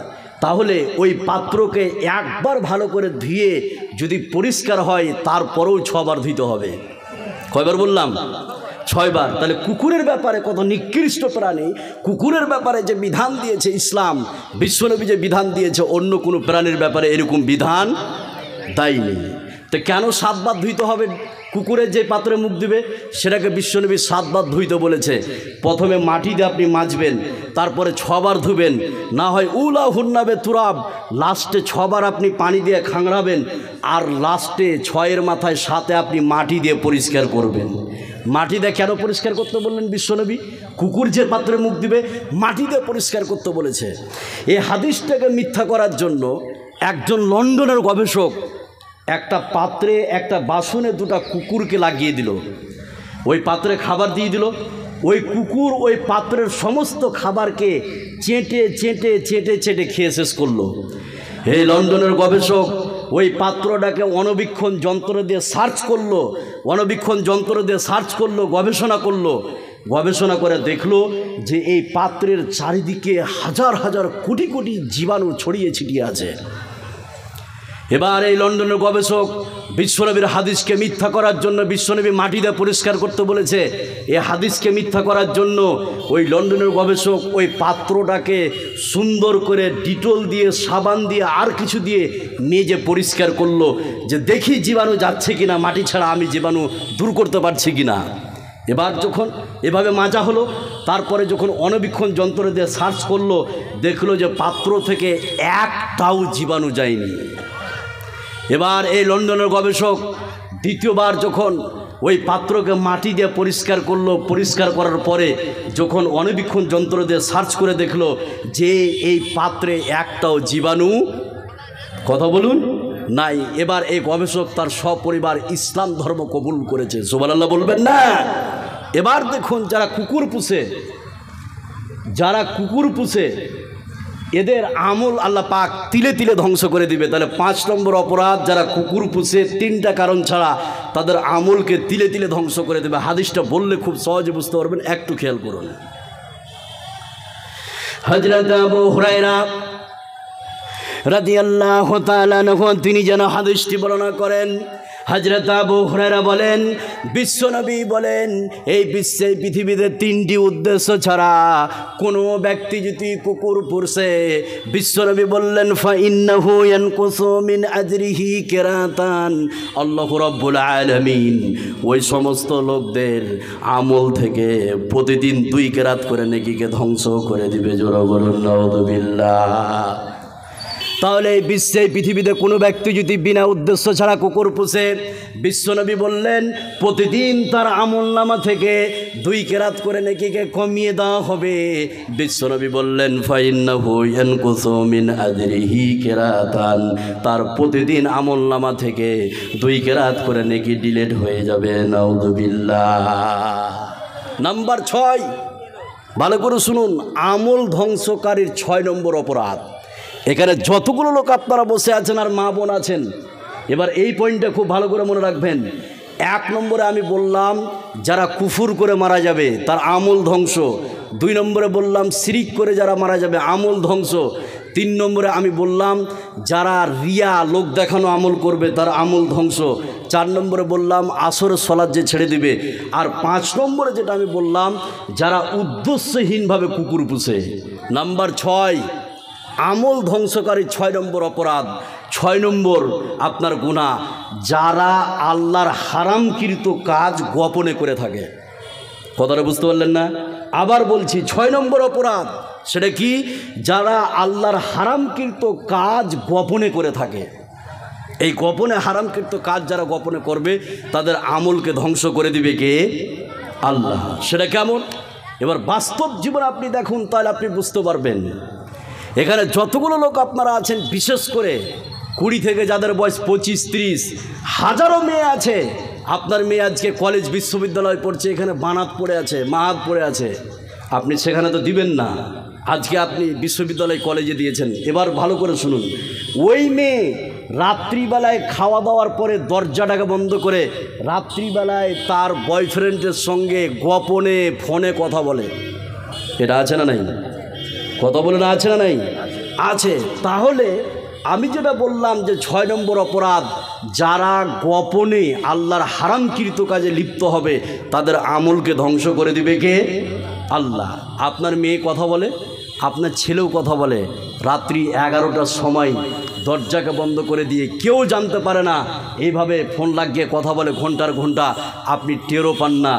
তাহলে ওই পাত্রকে একবার ভালো করে ধুয়ে যদি পরিষ্কার হয়, তারপরেও 6 বার ধুইতে হবে। কয়বার বললাম? 6 বার। তাহলে কুকুরের ব্যাপারে কত নিকৃষ্ট প্রাণী, কুকুরের ব্যাপারে যে বিধান দিয়েছে ইসলাম, বিশ্বনবী যে বিধান দিয়েছে, অন্য কোনো প্রাণীর ব্যাপারে এরকম বিধান দেয়নি। তো কেন 7 বার ধুইতে হবে? কুকুরের যে পাত্রে মুখ দিবে সেটাকে বিশ্বনবী 7 বার ধুইতে বলেছে। প্রথমে মাটি দিয়ে আপনি মাজবেন, তারপরে 6 বার ধুবেন, না হয় উলা হুন্নাবে তুরাব, লাস্টে 6 বার আপনি পানি দিয়ে খাংড়াবেন, আর লাস্টে 6-এর মাথায় 7-এ আপনি মাটি দিয়ে পরিষ্কার করবেন। মাটি দিয়ে কেন পরিষ্কার করতে বললেন বিশ্বনবী? কুকুর যে পাত্রে মুখ দিবে মাটি দিয়ে পরিষ্কার করতে বলেছে। এই হাদিসটাকে মিথ্যা করার জন্য একজন লন্ডনের গবেষক একটা পাত্রে, একটা বাসনে 2টা কুকুরকে লাগিয়ে দিল, ওই পাত্রে খাবার দিয়ে দিল। ওই কুকুর ওই পাত্রের সমস্ত খাবারকে চেটে চেটে চেটে চেটে খেয়ে শেষ করলো। এই লন্ডনের গবেষক ওই পাত্রটাকে অণুবীক্ষণ যন্ত্র দিয়ে সার্চ করলো, অণুবীক্ষণ যন্ত্র দিয়ে সার্চ করলো, গবেষণা করলো। গবেষণা করে দেখলো যে এই পাত্রের চারিদিকে হাজার হাজার কোটি কোটি জীবাণু ছড়িয়ে ছিটিয়ে আছে। এবার এই লন্ডনের গবেষক বিশ্বনবীর হাদিসকে মিথ্যা করার জন্য, বিশ্বনবী মাটি দিয়ে পরিষ্কার করতে বলেছে, এই হাদিসকে মিথ্যা করার জন্য ওই লন্ডনের গবেষক ওই পাত্রটাকে সুন্দর করে ডিটল দিয়ে, সাবান দিয়ে, আর কিছু দিয়ে মেজে পরিষ্কার করলো, যে দেখি জীবাণু যাচ্ছে কিনা, মাটি ছাড়া আমি জীবাণু দূর করতে পারছি কিনা। এবার যখন এভাবে মাজা হলো, তারপরে যখন অণুবীক্ষণ যন্ত্র দিয়ে সার্চ করলো, দেখলো যে পাত্র থেকে একটাও জীবাণু যায়নি। এবার এই লন্ডনের গবেষক দ্বিতীয়বার যখন ওই পাত্রকে মাটি দিয়ে পরিষ্কার করলো, পরিষ্কার করার পরে যখন অণুবীক্ষণ যন্ত্র দিয়ে সার্চ করে দেখলো যে এই পাত্রে একটাও জীবাণু, কথা বলুন, নাই। এবার এই গবেষক তার সপরিবার ইসলাম ধর্ম কবুল করেছে। সুবহানাল্লাহ বলবেন না? এবার দেখুন, যারা কুকুর পুষে এদের আমল আল্লাহ পাক তিলে তিলে ধ্বংস করে দিবে। তাহলে 5 নম্বর অপরাধ, যারা কুকুর পুষে 3টা কারণ ছাড়া তাদের আমলকে তিলে তিলে ধ্বংস করে দেবে। হাদিসটা বললে খুব সহজে বুঝতে পারবেন, একটু খেয়াল করুন। হযরত আবু হুরায়রা রাদিয়াল্লাহু তাআলা আনহু তিনি যেন হাদিসটি বর্ণনা করেন। হযরত আবু হুরায়রা বলেন, বিশ্বনবী বলেন, এই বিশ্বে পৃথিবীতে 3টি উদ্দেশ্য ছাড়া কোনো ব্যক্তি যদি কুকুর পুষে, বিশ্বনবী বললেন, ফাইন্নাহু ইয়ানকুসু মিন আজরিহি কিরাতান, আল্লাহু রাব্বুল আলামিন ওই সমস্ত লোকদের আমল থেকে প্রতিদিন 2 কেরাত করে নেকিকে ধ্বংস করে দিবে। জোরে বলুন নাউযুবিল্লাহ। তাহলে এই বিশ্বে পৃথিবীতে কোনো ব্যক্তি যদি বিনা উদ্দেশ্য ছাড়া কুকুর পুষে, বিশ্বনবী বললেন প্রতিদিন তার আমলনামা থেকে 2 কেরাত করে নেকিকে কমিয়ে দেওয়া হবে। বিশ্বনবী বললেন, ফাইন্নাহু ইয়ানকুসু মিন আজরিহি কিরাতান, তার প্রতিদিন আমলনামা থেকে 2 কেরাত করে নেকি ডিলিট হয়ে যাবে। নাউযুবিল্লাহ। নাম্বার 6, ভালো করে শুনুন, আমল ধ্বংসকারীর 6 নম্বর অপরাধ। এখানে যতগুলো লোক আপনারা বসে আছেন আর মা বোন আছেন, এবার এই পয়েন্টটা খুব ভালো করে মনে রাখবেন। 1 নম্বরে আমি বললাম যারা কুফর করে মারা যাবে তার আমল ধ্বংস। 2 নম্বরে বললাম শিরিক করে যারা মারা যাবে আমল ধ্বংস। 3 নম্বরে আমি বললাম যারা রিয়া, লোক দেখানো আমল করবে তার আমল ধ্বংস। 4 নম্বরে বললাম আসরের সালাত যে ছেড়ে দিবে। আর 5 নম্বরে যেটা আমি বললাম যারা উদ্দেশ্যহীনভাবে কুকুর পুষে। নাম্বার 6, আমল ধ্বংসকারী 6 নম্বর অপরাধ, 6 নম্বর আপনার গুনাহ, যারা আল্লাহর হারামকৃত কাজ গোপনে করে থাকে। কথাটা বুঝতে পারলেন না? আবার বলছি, 6 নম্বর অপরাধ সেটা কি? যারা আল্লাহর হারামকৃত কাজ গোপনে করে থাকে। এই গোপনে হারামকৃত কাজ যারা গোপনে করবে তাদের আমলকে ধ্বংস করে দিবে কে? আল্লাহ। সেটা কেমন? এবার বাস্তব জীবন আপনি দেখুন, তাহলে আপনি বুঝতে পারবেন। এখানে যতগুলো লোক আপনারা আছেন, বিশেষ করে 20 থেকে যাদের বয়স 25-30, হাজারো মেয়ে আছে। আপনার মেয়ে আজকে কলেজ বিশ্ববিদ্যালয় পড়ছে, এখানে বানাত পড়ে আছে, মাহাত পড়ে আছে, আপনি সেখানে তো দিবেন না। আজকে আপনি বিশ্ববিদ্যালয় কলেজে দিয়েছেন। এবার ভালো করে শুনুন, ওই মেয়ে রাত্রিবেলায় খাওয়া দাওয়ার পরে দরজাটাকে বন্ধ করে রাত্রিবেলায় তার বয়ফ্রেন্ডের সঙ্গে গোপনে ফোনে কথা বলে। এটা আছে না নাই? কথা বলে না, আছে না নাই? আছে। তাহলে আমি যেটা বললাম যে 6 নম্বর অপরাধ, যারা গোপনে আল্লাহর হারামকৃত কাজে লিপ্ত হবে তাদের আমলকে ধ্বংস করে দিবে কে? আল্লাহ। আপনার মেয়ে কথা বলে, আপনার ছেলেও কথা বলে, রাত্রি 11টার সময় দরজাকে বন্ধ করে দিয়ে কেউ জানতে পারে না, এইভাবে ফোন লাগিয়ে কথা বলে ঘন্টার ঘন্টা, আপনি টেরও পান না।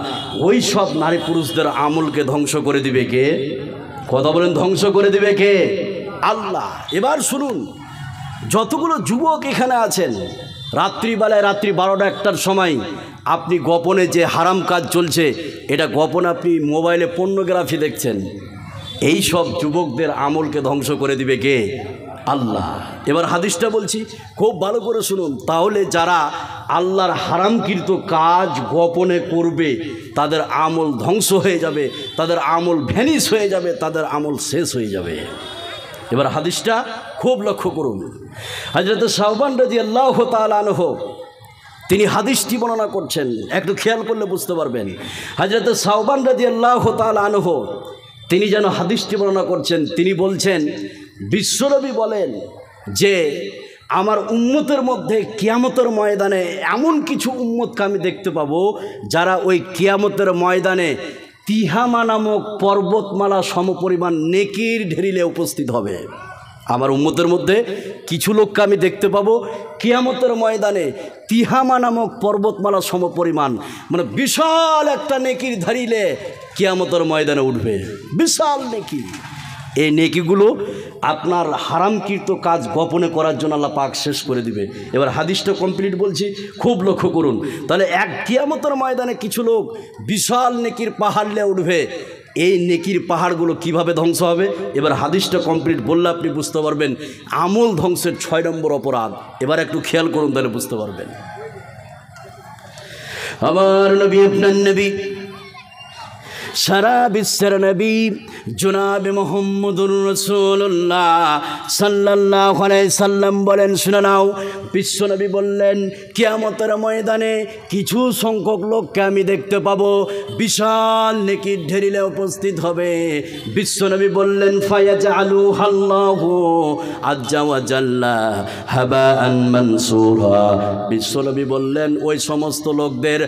ওই সব নারী পুরুষদের আমলকে ধ্বংস করে দিবে কে? কথা বলেন, ধ্বংস করে দিবে কে? আল্লাহ। এবার শুনুন, যতগুলো যুবক এখানে আছেন, রাত্রিবেলায় রাত্রি 12টা-1টার সময় আপনি গোপনে যে হারাম কাজ চলছে, এটা গোপনে আপনি মোবাইলে পর্নোগ্রাফি দেখছেন, এই সব যুবকদের আমলকে ধ্বংস করে দিবে কে? আল্লাহ। এবার হাদিসটা বলছি, খুব ভালো করে শুনুন। তাহলে যারা আল্লাহর হারামকৃত কাজ গোপনে করবে তাদের আমল ধ্বংস হয়ে যাবে, তাদের আমল ভ্যানিশ হয়ে যাবে, তাদের আমল শেষ হয়ে যাবে। এবার হাদিসটা খুব লক্ষ্য করুন। হযরত শাওবান রাদিয়াল্লাহু তাআলা আনহু তিনি হাদিসটি বর্ণনা করছেন, একটু খেয়াল করলে বুঝতে পারবেন। হযরত শাওবান রাদিয়াল্লাহু তাআলা আনহু তিনি যেন হাদিসটি বর্ণনা করছেন, তিনি বলছেন, বিশ্বনবী বলেন যে আমার উম্মতের মধ্যে কিয়ামতের ময়দানে এমন কিছু উম্মতকে আমি দেখতে পাবো যারা ওই কিয়ামতের ময়দানে তিহামা নামক পর্বতমালা সমপরিমাণ নেকির ঢেরিলে উপস্থিত হবে। আমার উম্মতের মধ্যে কিছু লোককে আমি দেখতে পাবো কিয়ামতের ময়দানে তিহামা নামক পর্বতমালা সমপরিমাণ, মানে বিশাল একটা নেকির ধারিলে কিয়ামতের ময়দানে উঠবে, বিশাল নেকি। এই নেকিগুলো আপনার হারামকৃত কাজ গোপনে করার জন্য আল্লাহ পাক শেষ করে দিবে। এবার হাদিসটা কমপ্লিট বলছি, খুব লক্ষ্য করুন। তাহলে এক কিয়ামতের ময়দানে কিছু লোক বিশাল নেকির পাহাড় নিয়ে উঠবে, এই নেকির পাহাড়গুলো কিভাবে ধ্বংস হবে? এবার হাদিসটা কমপ্লিট বললে আপনি বুঝতে পারবেন আমল ধ্বংসের 6 নম্বর অপরাধ। এবার একটু খেয়াল করুন, তাহলে বুঝতে পারবেন। আমার নবী, আপনার নবী, সারা বিশ্বের নবী জনাবে মুহাম্মদুর রাসূলুল্লাহ সাল্লাল্লাহু আলাইহি সাল্লাম বলেন, শুনে নাও, বিশ্বনবী বললেন কিয়ামতের ময়দানে কিছু সংখ্যক লোককে আমি দেখতে পাবো বিশাল নেকির ঢেরিলে উপস্থিত হবে। বিশ্বনবী বললেন, ফায়াজআলুহাল্লাহু আজ্জা ওয়া জাল্লা হাবাআন মানসুরা। বিশ্বনবী বললেন ওই সমস্ত লোকদের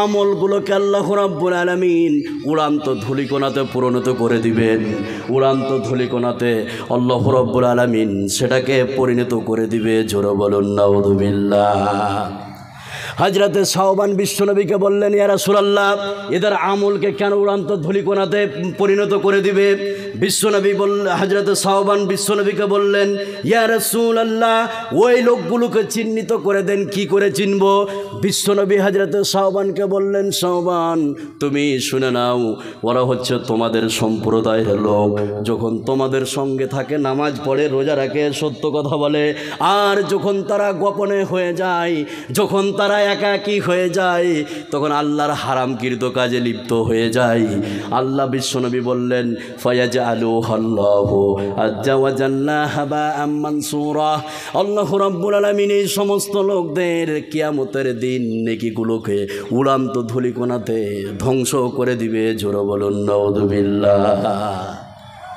আমলগুলোকে আল্লাহ রাব্বুল আলামিন উড়ান্ত ধূলিকণাতে পরিণত করে দিবেন। উড়ান্ত ধূলিকণাতে আল্লাহ রাব্বুল আলামিন সেটাকে পরিণত করে দিবে। জোরে বলুন নাউযুবিল্লাহ। হযরতে শাওবান বিশ্বনবীকে বললেন, ইয়া রাসূলুল্লাহ, এদের আমলকে কেন উড়ান্ত ধূলিকণাতে পরিণত করে দিবে? বিশ্বনবী বললেন, হযরতে শাওবান বিশ্বনবীকে বললেন, ইয়া রাসূলুল্লাহ, ওই লোকগুলোকে চিহ্নিত করে দেন, কি করে চিনব? বিশ্বনবী হযরতে শাওবানকে বললেন, শাওবান, তুমি শুনে নাও, ওরা হচ্ছে তোমাদের সম্প্রদায়ের লোক। যখন তোমাদের সঙ্গে থাকে নামাজ পড়ে, রোজা রাখে, সত্য কথা বলে, আর যখন তারা গোপনে হয়ে যায়, যখন তারা একাকী হয়ে যায়, তখন আল্লাহর হারামকৃত কাজে লিপ্ত হয়ে যায়। আল্লাহ বিশ্বনবী বললেন, ফায়াজআলুহাল্লাহু আজ্জা ওয়া জাল্লা হাবাআম মানসুরা। আল্লাহ রাব্বুল আলামিন এই সমস্ত লোকদের কিয়ামতের দিন নেকিগুলোকে উড়ান্ত ধূলিকণাতে ধ্বংস করে দিবে। জোরে বলুন নাউযুবিল্লাহ।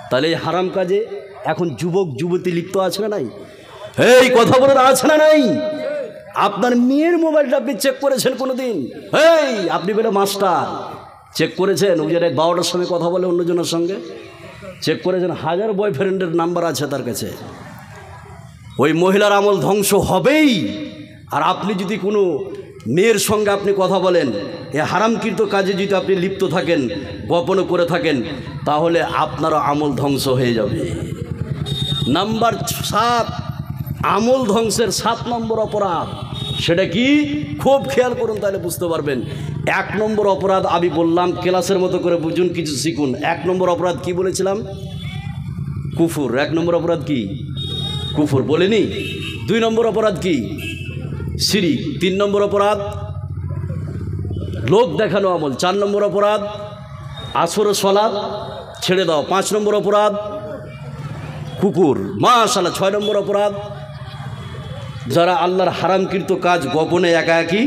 তাহলে এই হারাম কাজে এখন যুবক যুবতী লিপ্ত আছে না নাই? এই কথা বলে আছে না নাই? আপনার মেয়ের মোবাইলটা আপনি চেক করেছেন কোনো দিন? এই আপনি বলে মাস্টার চেক করেছেন? ওই যে 12টার সময় কথা বলে অন্যজনের সঙ্গে, চেক করেছেন? 1000 বয়ফ্রেন্ডের নাম্বার আছে তার কাছে। ওই মহিলার আমল ধ্বংস হবেই। আর আপনি যদি কোনো মেয়ের সঙ্গে আপনি কথা বলেন, এ হারামকৃত কাজে যদি আপনি লিপ্ত থাকেন, গোপনে করে থাকেন, তাহলে আপনারও আমল ধ্বংস হয়ে যাবে। নাম্বার 7, আমল ধ্বংসের 7 নম্বর অপরাধ, সেটা কি? খুব খেয়াল করুন, তাহলে বুঝতে পারবেন। 1 নম্বর অপরাধ আমি বললাম, ক্লাসের মতো করে বুঝুন, কিছু শিখুন। 1 নম্বর অপরাধ কি বলেছিলাম? কুফর। 1 নম্বর অপরাধ কি? কুফর বলিনি? 2 নম্বর অপরাধ কি? শিরক। 3 নম্বর অপরাধ লোক দেখানো আমল। 4 নম্বর অপরাধ আসরের সালাত ছেড়ে দাও। 5 নম্বর অপরাধ কুকুর। মাশাআল্লাহ। 6 নম্বর অপরাধ যারা আল্লাহর হারামকৃত কাজ গোপনে একাকী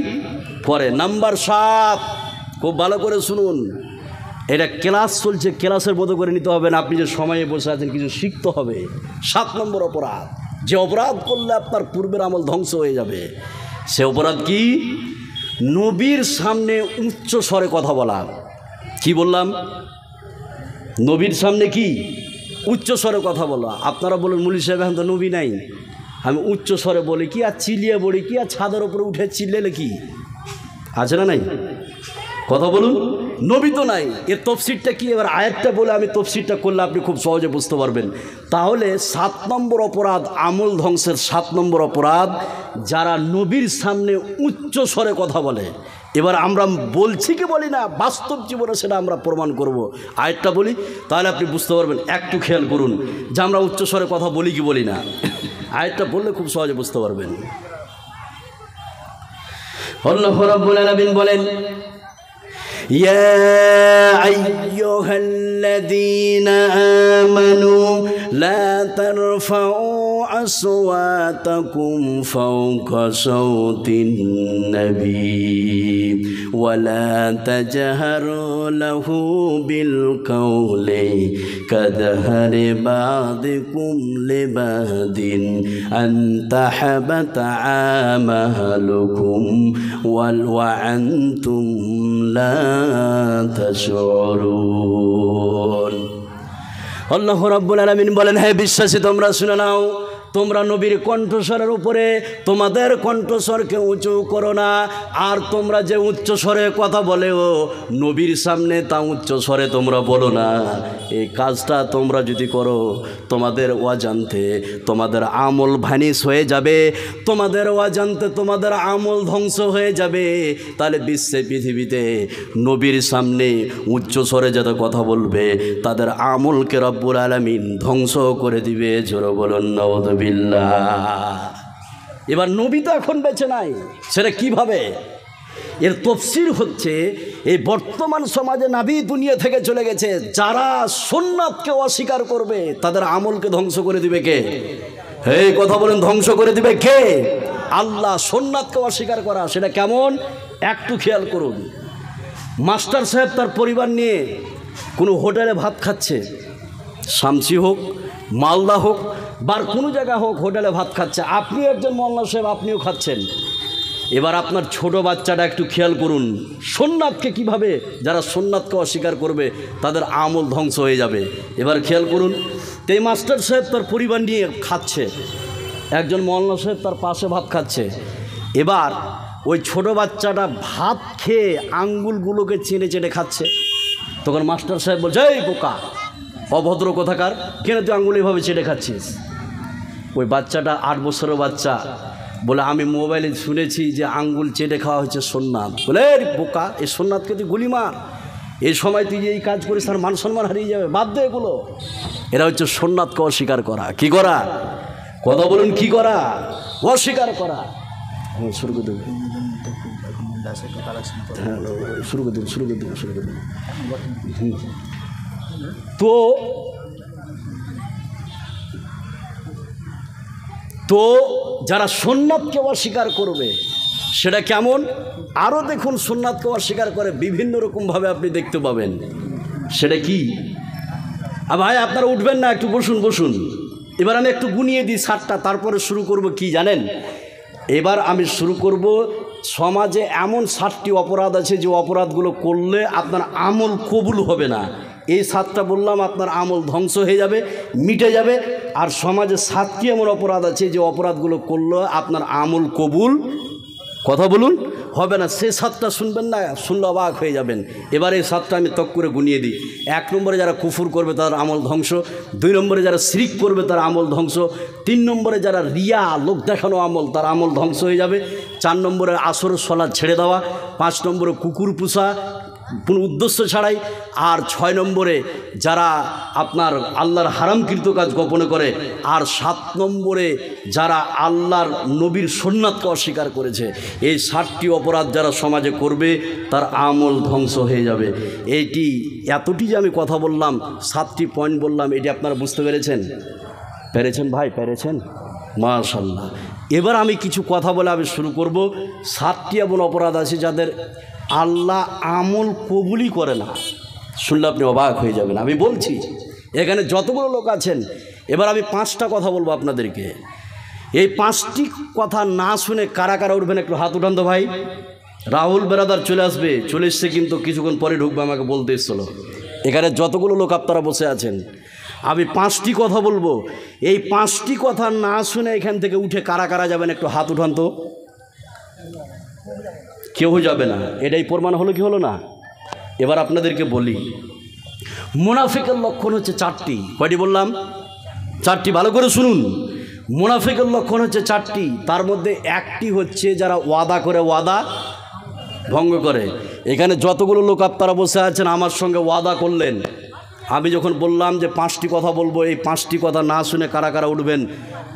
করে। নাম্বার 7, খুব ভালো করে শুনুন, এটা ক্লাস চলছে, ক্লাসের মতো করে নিতে হবে না। আপনি যে সময়ে বসে আছেন, কিছু শিখতে হবে। 7 নম্বর অপরাধ যে অপরাধ করলে আপনার পূর্বের আমল ধ্বংস হয়ে যাবে। সে অপরাধ কি? নবীর সামনে উচ্চ স্বরে কথা বলা। কি বললাম? নবীর সামনে কি? উচ্চ স্বরে কথা বলা। আপনারা বলেন মুলি সাহেব এখন তো নবী নাই, আমি উচ্চ স্বরে বলি কি আর চিলিয়ে বলি কি আর ছাদের উপরে উঠে চিল্লেলে কি আছে না নাই? কথা বলুন, নবী তো নাই। এর তফসিরটা কি? এবার আয়াতটা বলে আমি তফসিরটা করলে আপনি খুব সহজে বুঝতে পারবেন। তাহলে 7 নম্বর অপরাধ, আমল ধ্বংসের 7 নম্বর অপরাধ, যারা নবীর সামনে উচ্চ স্বরে কথা বলে। এবার আমরা বলছি কি বলি না, বাস্তব জীবনে সেটা আমরা প্রমাণ করব। আয়াতটা বলি তাহলে আপনি বুঝতে পারবেন। একটু খেয়াল করুন যে আমরা উচ্চ স্বরে কথা বলি কি বলি না। আয়াতটা বললে খুব সহজে বুঝতে পারবেন। আল্লাহ রাব্বুল আলামিন বলেন, يا أيها الذين آمنوا لا ترفعوا أصواتكم فوق صوت النبي ولا تجهروا له بالقول كجهر بعضكم لبعض أن تحبط أعمالكم وأنتم لا تشعرون। আল্লাহ রাব্বুল আলামিন বলেন, হে বিশ্বাসী তোমরা শুনে নাও, তোমরা নবীর কণ্ঠস্বরের উপরে তোমাদের কণ্ঠস্বরকে উঁচু করো না। আর তোমরা যে উচ্চ স্বরে কথা বলেও নবীর সামনে তা উচ্চ স্বরে তোমরা বলো না। এই কাজটা তোমরা যদি করো তোমাদের অজান্তে তোমাদের আমল ভানিশ হয়ে যাবে, তোমাদের অজান্তে তোমাদের আমল ধ্বংস হয়ে যাবে। তাহলে বিশ্বে পৃথিবীতে নবীর সামনে উচ্চ স্বরে যাতে কথা বলবে তাদের আমলকে রব্বুল আলামিন ধ্বংস করে দিবে। জোরে বলুন নাউযুবিল্লাহ। এবার নবী তো এখন বেঁচে নাই, সেটা কিভাবে? এর তফসির হচ্ছে, এই বর্তমান সমাজে নবী দুনিয়া থেকে চলে গেছে, যারা সুন্নাতকে অস্বীকার করবে তাদের আমলকে ধ্বংস করে দিবে কে? এই কথা বলেন, ধ্বংস করে দিবে কে? আল্লাহ। সুন্নাতকে অস্বীকার করা সেটা কেমন একটু খেয়াল করুন। মাস্টার সাহেব তার পরিবার নিয়ে কোনো হোটেলে ভাত খাচ্ছে, শামসি হোক, মালদা হোক, বা কোনো জায়গা হোক, হোটেলে ভাত খাচ্ছে। আপনিও একজন মোল্লা সাহেব, আপনিও খাচ্ছেন। এবার আপনার ছোট বাচ্চাটা একটু খেয়াল করুন সুন্নাতকে কিভাবে, যারা সুন্নাতকে অস্বীকার করবে তাদের আমল ধ্বংস হয়ে যাবে। এবার খেয়াল করুন, এই মাস্টার সাহেব তার পরিবার নিয়ে খাচ্ছে, একজন মোল্লা সাহেব তার পাশে ভাত খাচ্ছে। এবার ওই ছোট বাচ্চাটা ভাত খেয়ে আঙ্গুলগুলোকে চেটে চেটে খাচ্ছে। তখন মাস্টার সাহেব বলছে, এই বোকা, অভদ্র কোথাকার, কেন তুই আঙ্গুল এভাবে চেটে খাচ্ছিস? ওই বাচ্চাটা 8 বছরের বাচ্চা বলে, আমি মোবাইলে শুনেছি যে আঙ্গুল চেটে খাওয়া হচ্ছে সুন্নাত। বলে, বোকা, এই সুন্নাতকে তুই গুলি মার, এই সময় তুই যে এই কাজ করিস তার মান সম্মান হারিয়ে যাবে, বাদ দে এগুলো। এরা হচ্ছে সুন্নাতকে অস্বীকার করা। কি করা? কথা বলুন, কি করা? অস্বীকার করা। শুরু করে দেবেন, হ্যাঁ শুরু করে দেবেন, শুরু করে দেবেন, শুরু করে দেবেন। তো যারা সুন্নাতকে অস্বীকার করবে সেটা কেমন আরও দেখুন। সুন্নাতকে অস্বীকার করে বিভিন্ন রকমভাবে আপনি দেখতে পাবেন। সেটা কি? ভাই আপনারা উঠবেন না, একটু বসুন বসুন। এবার আমি একটু গুনিয়ে দিই 7টা, তারপরে শুরু করব কি জানেন? এবার আমি শুরু করব, সমাজে এমন 7টি অপরাধ আছে যে অপরাধগুলো করলে আপনার আমল কবুল হবে না। এই 7টা বললাম, আপনার আমল ধ্বংস হয়ে যাবে, মিটে যাবে। আর সমাজে 7টি এমন অপরাধ আছে যে অপরাধগুলো করলে আপনার আমল কবুল, কথা বলুন, হবে না। সে 7টা শুনবেন না, শুনলে অবাক হয়ে যাবেন। এবার এই 7টা আমি তক করে গুনিয়ে দিই। 1 নম্বরে যারা কুফর করবে তার আমল ধ্বংস, 2 নম্বরে যারা শিরক করবে তার আমল ধ্বংস, 3 নম্বরে যারা রিয়া, লোক দেখানো আমল, তার আমল ধ্বংস হয়ে যাবে, 4 নম্বরে আসরের সালাত ছেড়ে দেওয়া, 5 নম্বরে কুকুর পোষা কোনো উদ্দেশ্য ছাড়াই, আর 6 নম্বরে যারা আপনার আল্লাহর হারামকৃত কাজ গোপনে করে, আর 7 নম্বরে যারা আল্লাহর নবীর সুন্নাতকে অস্বীকার করেছে। এই 7টি অপরাধ যারা সমাজে করবে তার আমল ধ্বংস হয়ে যাবে। এইটি এতটি যে আমি কথা বললাম, 7টি পয়েন্ট বললাম, এটি আপনারা বুঝতে পেরেছেন? পেরেছেন ভাই, পেরেছেন? মাশাআল্লাহ। এবার আমি কিছু কথা বলে আমি শুরু করব। 7টি এমন অপরাধ আছে যাদের আল্লাহ আমল কবুলই করে না। শুনলে আপনি অবাক হয়ে যাবেন। আমি বলছি এখানে যতগুলো লোক আছেন, এবার আমি 5টা কথা বলবো আপনাদেরকে। এই 5টি কথা না শুনে কারা কারা উঠবেন একটু হাত উঠান তো ভাই। রাহুল বেরাদার চলে আসবে, চলে এসছে কিন্তু কিছুক্ষণ পরে ঢুকবে, আমাকে বলতে এসছিল। এখানে যতগুলো লোক আপনারা বসে আছেন, আমি 5টি কথা বলবো, এই 5টি কথা না শুনে এখান থেকে উঠে কারা কারা যাবেন একটু হাত উঠান তো। কেউ যাবে না, এটাই প্রমাণ হলো কি হলো না। এবার আপনাদেরকে বলি, মুনাফিকের লক্ষণ হচ্ছে 4টি। কয়টি বললাম? 4টি। ভালো করে শুনুন, মুনাফিকের লক্ষণ হচ্ছে 4টি। তার মধ্যে একটি হচ্ছে যারা ওয়াদা করে ওয়াদা ভঙ্গ করে। এখানে যতগুলো লোক আপনারা বসে আছেন আমার সঙ্গে ওয়াদা করলেন, আমি যখন বললাম যে 5টি কথা বলবো, এই 5টি কথা না শুনে কারা কারা উঠবেন,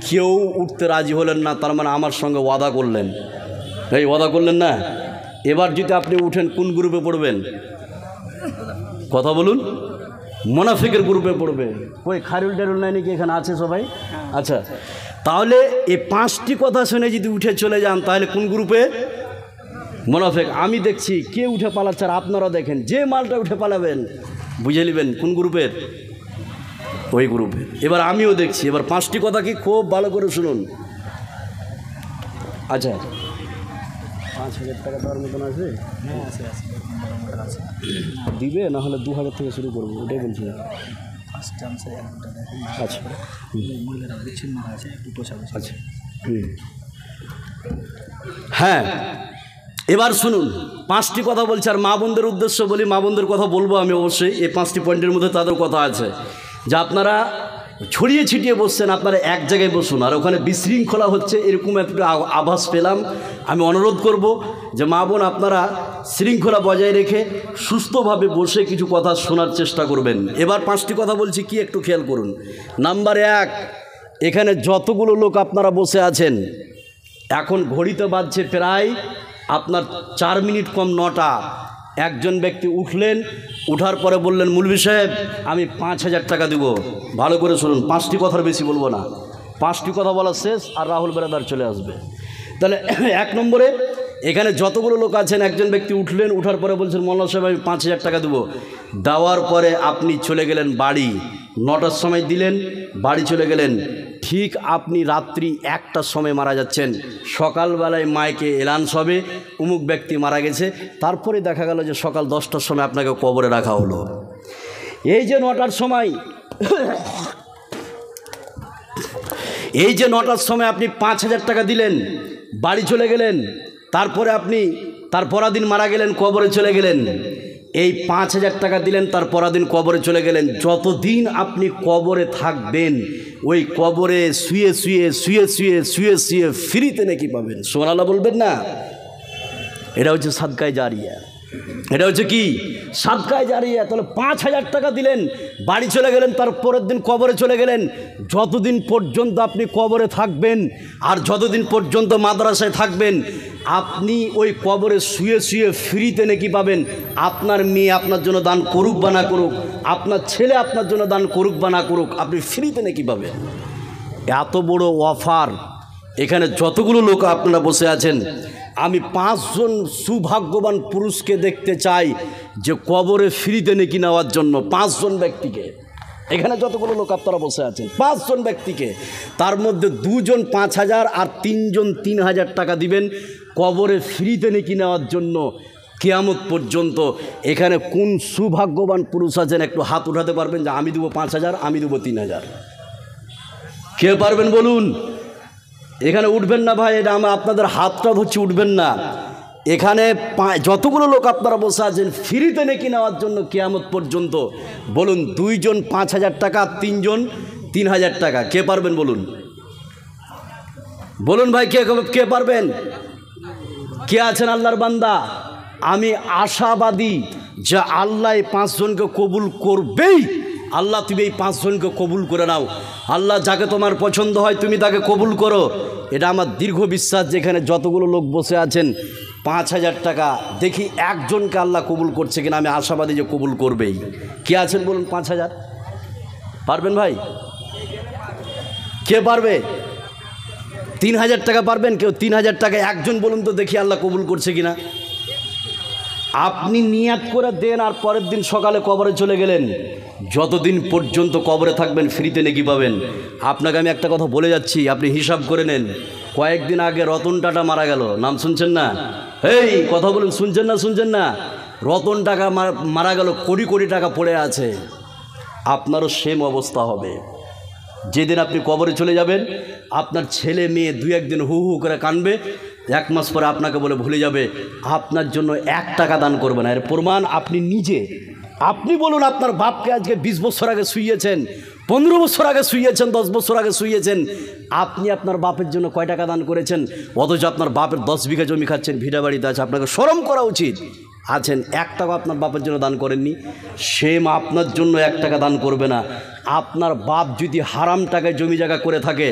কেউ উঠতে রাজি হলেন না, তার মানে আমার সঙ্গে ওয়াদা করলেন। এই ওয়াদা করলেন না। এবার যদি আপনি উঠেন কোন গ্রুপে পড়বেন? কথা বলুন। মুনাফিকের গ্রুপে পড়বে। ওই খারুল টারুল নাই নাকি এখানে আছে সবাই? আচ্ছা, তাহলে এই 5টি কথা শুনে যদি উঠে চলে যান তাহলে কোন গ্রুপে? মুনাফিক। আমি দেখছি কে উঠে পালাচ্ছে, আর আপনারা দেখেন যে মালটা উঠে পালাবেন বুঝে নেবেন কোন গ্রুপের, ওই গ্রুপের। এবার আমিও দেখছি, এবার 5টি কথা কি খুব ভালো করে শুনুন। আচ্ছা, 5,000 টাকা দেওয়ার মতন আছে? দিবে, না হলে 2,000 থেকে শুরু করবো, ওটাই বলছি। আচ্ছা, আচ্ছা, হ্যাঁ, এবার শুনুন 5টি কথা বলছি। আর মা বোনদের উদ্দেশ্য বলি, মা বোনদের কথা বলবো আমি অবশ্যই। এই 5টি পয়েন্টের মধ্যে তাদের কথা আছে যে আপনারা ছড়িয়ে ছিটিয়ে বসছেন, আপনারা এক জায়গায় বসুন। আর ওখানে বিশৃঙ্খলা হচ্ছে এরকম একটা আভাস পেলাম। আমি অনুরোধ করব যে মা বোন আপনারা শৃঙ্খলা বজায় রেখে সুস্থভাবে বসে কিছু কথা শোনার চেষ্টা করবেন। এবার 5টি কথা বলছি, কি একটু খেয়াল করুন। নাম্বার 1, এখানে যতগুলো লোক আপনারা বসে আছেন, এখন ঘড়িতে বাজছে প্রায় আপনার 4 মিনিট কম 9টা। একজন ব্যক্তি উঠলেন, উঠার পরে বললেন মৌলভী সাহেব আমি 5,000 টাকা দেব। ভালো করে শুনুন, 5টি কথার বেশি বলবো না, 5টি কথা বলা শেষ আর রাহুল বেরাদার চলে আসবে। তাহলে 1 নম্বরে এখানে যতগুলো লোক আছেন, একজন ব্যক্তি উঠলেন, উঠার পরে বলছেন মৌলানা সাহেব আমি 5,000 টাকা দেবো। দেওয়ার পরে আপনি চলে গেলেন বাড়ি, 9টার সময় দিলেন, বাড়ি চলে গেলেন। ঠিক আপনি রাত্রি 1টার সময় মারা যাচ্ছেন, সকালবেলায় মাইকে এলান্স হবে অমুক ব্যক্তি মারা গেছে, তারপরে দেখা গেল যে সকাল 10টার সময় আপনাকে কবরে রাখা হলো। এই যে 9টার সময়, এই যে 9টার সময় আপনি 5,000 টাকা দিলেন, বাড়ি চলে গেলেন, তারপরে আপনি তার পরাদিন মারা গেলেন, কবরে চলে গেলেন। এই 5,000 টাকা দিলেন, তার পরাদিন কবরে চলে গেলেন। যতদিন আপনি কবরে থাকবেন, ওই কবরে শুয়ে শুয়ে শুয়ে শুয়ে শুয়ে শুয়ে ফ্রিতে নাকি পাবেন। সুবহানাল্লাহ বলবেন না? এটা হচ্ছে সাদকায়ে জারিয়া। এটা হচ্ছে কি? সাদকায়ে জারিয়া। তাহলে 5,000 টাকা দিলেন, বাড়ি চলে গেলেন, তার পরের দিন কবরে চলে গেলেন। যতদিন পর্যন্ত আপনি কবরে থাকবেন আর যতদিন পর্যন্ত মাদ্রাসায় থাকবেন, আপনি ওই কবরে শুয়ে শুয়ে ফ্রিতে নাকি পাবেন। আপনার মেয়ে আপনার জন্য দান করুক বা না করুক, আপনার ছেলে আপনার জন্য দান করুক বা না করুক, আপনি ফ্রিতে নাকি পাবেন। এত বড় অফার। এখানে যতগুলো লোক আপনারা বসে আছেন, আমি 5 জন সৌভাগ্যবান পুরুষকে দেখতে চাই যে কবরে ফ্রিতে নাকি নেওয়ার জন্য। 5 জন ব্যক্তিকে, এখানে যতগুলো লোক আপনারা বসে আছেন, 5 জন ব্যক্তিকে, তার মধ্যে 2 জন 5,000 আর 3 জন 3,000 টাকা দিবেন কবরে ফ্রিতে নাকি নেওয়ার জন্য কিয়ামত পর্যন্ত। এখানে কোন সৌভাগ্যবান পুরুষ আছেন একটু হাত উঠাতে পারবেন যে আমি দেবো 5,000, আমি দেবো 3,000? কে পারবেন বলুন? এখানে উঠবেন না ভাই, এটা আমার আপনাদের হাতটা ধরছি, উঠবেন না। এখানে যতগুলো লোক আপনারা বসে আছেন ফ্রিতে নাকি নেওয়ার জন্য কিয়ামত পর্যন্ত, বলুন 2 জন 5,000 টাকা, 3 জন 3,000 টাকা। কে পারবেন বলুন? বলুন ভাই, কে কে পারবেন? কে আছেন আল্লাহর বান্দা? আমি আশাবাদী যে আল্লাহ 5 জনকে কবুল করবেই। আল্লাহ তুমি এই 5 জনকে কবুল করে নাও। আল্লাহ যাকে তোমার পছন্দ হয় তুমি তাকে কবুল করো। এটা আমার দীর্ঘ বিশ্বাস। যেখানে যতগুলো লোক বসে আছেন 5,000 টাকা, দেখি একজনকে আল্লাহ কবুল করছে কিনা। আমি আশাবাদী যে কবুল করবেই। কে আছেন বলুন? 5,000 পারবেন ভাই? কে পারবে? 3,000 টাকা পারবেন কেউ? 3,000 টাকা একজন বলুন তো দেখি আল্লাহ কবুল করছে কিনা। আপনি নিয়াত করে দেন আর পরের দিন সকালে কবরে চলে গেলেন, যতদিন পর্যন্ত কবরে থাকবেন ফ্রিতে নেকি পাবেন। আপনাকে আমি একটা কথা বলে যাচ্ছি, আপনি হিসাব করে নেন। কয়েকদিন আগে রতন টাটা মারা গেল, নাম শুনছেন না? এই কথা বলুন, শুনছেন না? রতন টাকা মারা গেল, কোটি কোটি টাকা পড়ে আছে। আপনারও সেম অবস্থা হবে। যেদিন আপনি কবরে চলে যাবেন, আপনার ছেলে মেয়ে দুই একদিন হু হু করে কানবে, 1 মাস পরে আপনাকে বলে ভুলে যাবে, আপনার জন্য 1 টাকা দান করবে না। এর প্রমাণ আপনি নিজে। আপনি বলুন, আপনার বাপকে আজকে 20 বছর আগে শুইয়েছেন, 15 বছর আগে শুইয়েছেন, 10 বছর আগে শুইয়েছেন, আপনি আপনার বাপের জন্য কয় টাকা দান করেছেন? অথচ আপনার বাপের 10 বিঘা জমি খাচ্ছেন, ভিটা বাড়িতে আছে, আপনাকে শরম করা উচিত। আছেন 1 টাকা আপনার বাপের জন্য দান করেননি, সেম আপনার জন্য 1 টাকা দান করবে না। আপনার বাপ যদি হারাম টাকায় জমি জায়গা করে থাকে,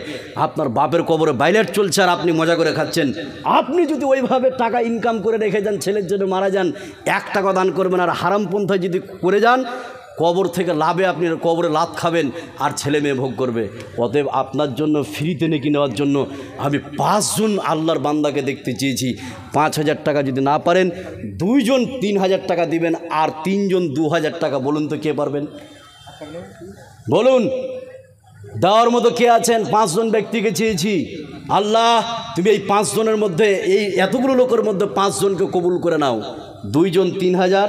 আপনার বাপের কবরে বাইলেট চলছে আর আপনি মজা করে খাচ্ছেন, আপনি যদি ওইভাবে টাকা ইনকাম করে রেখে যান, ছেলের জন্য মারা যান, 1 টাকা দান করবেন। আর হারাম পন্থায় যদি করে যান, কবর থেকে লাভে আপনি কবরে লাভ খাবেন আর ছেলে মেয়ে ভোগ করবে। অতএব আপনার জন্য ফ্রিতে নেকি নেওয়ার জন্য আমি 5 জন আল্লাহর বান্দাকে দেখতে চেয়েছি। 5,000 টাকা যদি না পারেন, 2 জন 3,000 টাকা দিবেন, আর 3 জন 2,000 টাকা। বলুন তো কে পারবেন? বলুন, দেওয়ার মতো কে আছেন? 5 জন ব্যক্তিকে চেয়েছি। আল্লাহ, তুমি এই 5 জনের মধ্যে, এই এতগুলো লোকের মধ্যে 5 জনকে কবুল করে নাও। 2 জন 3,000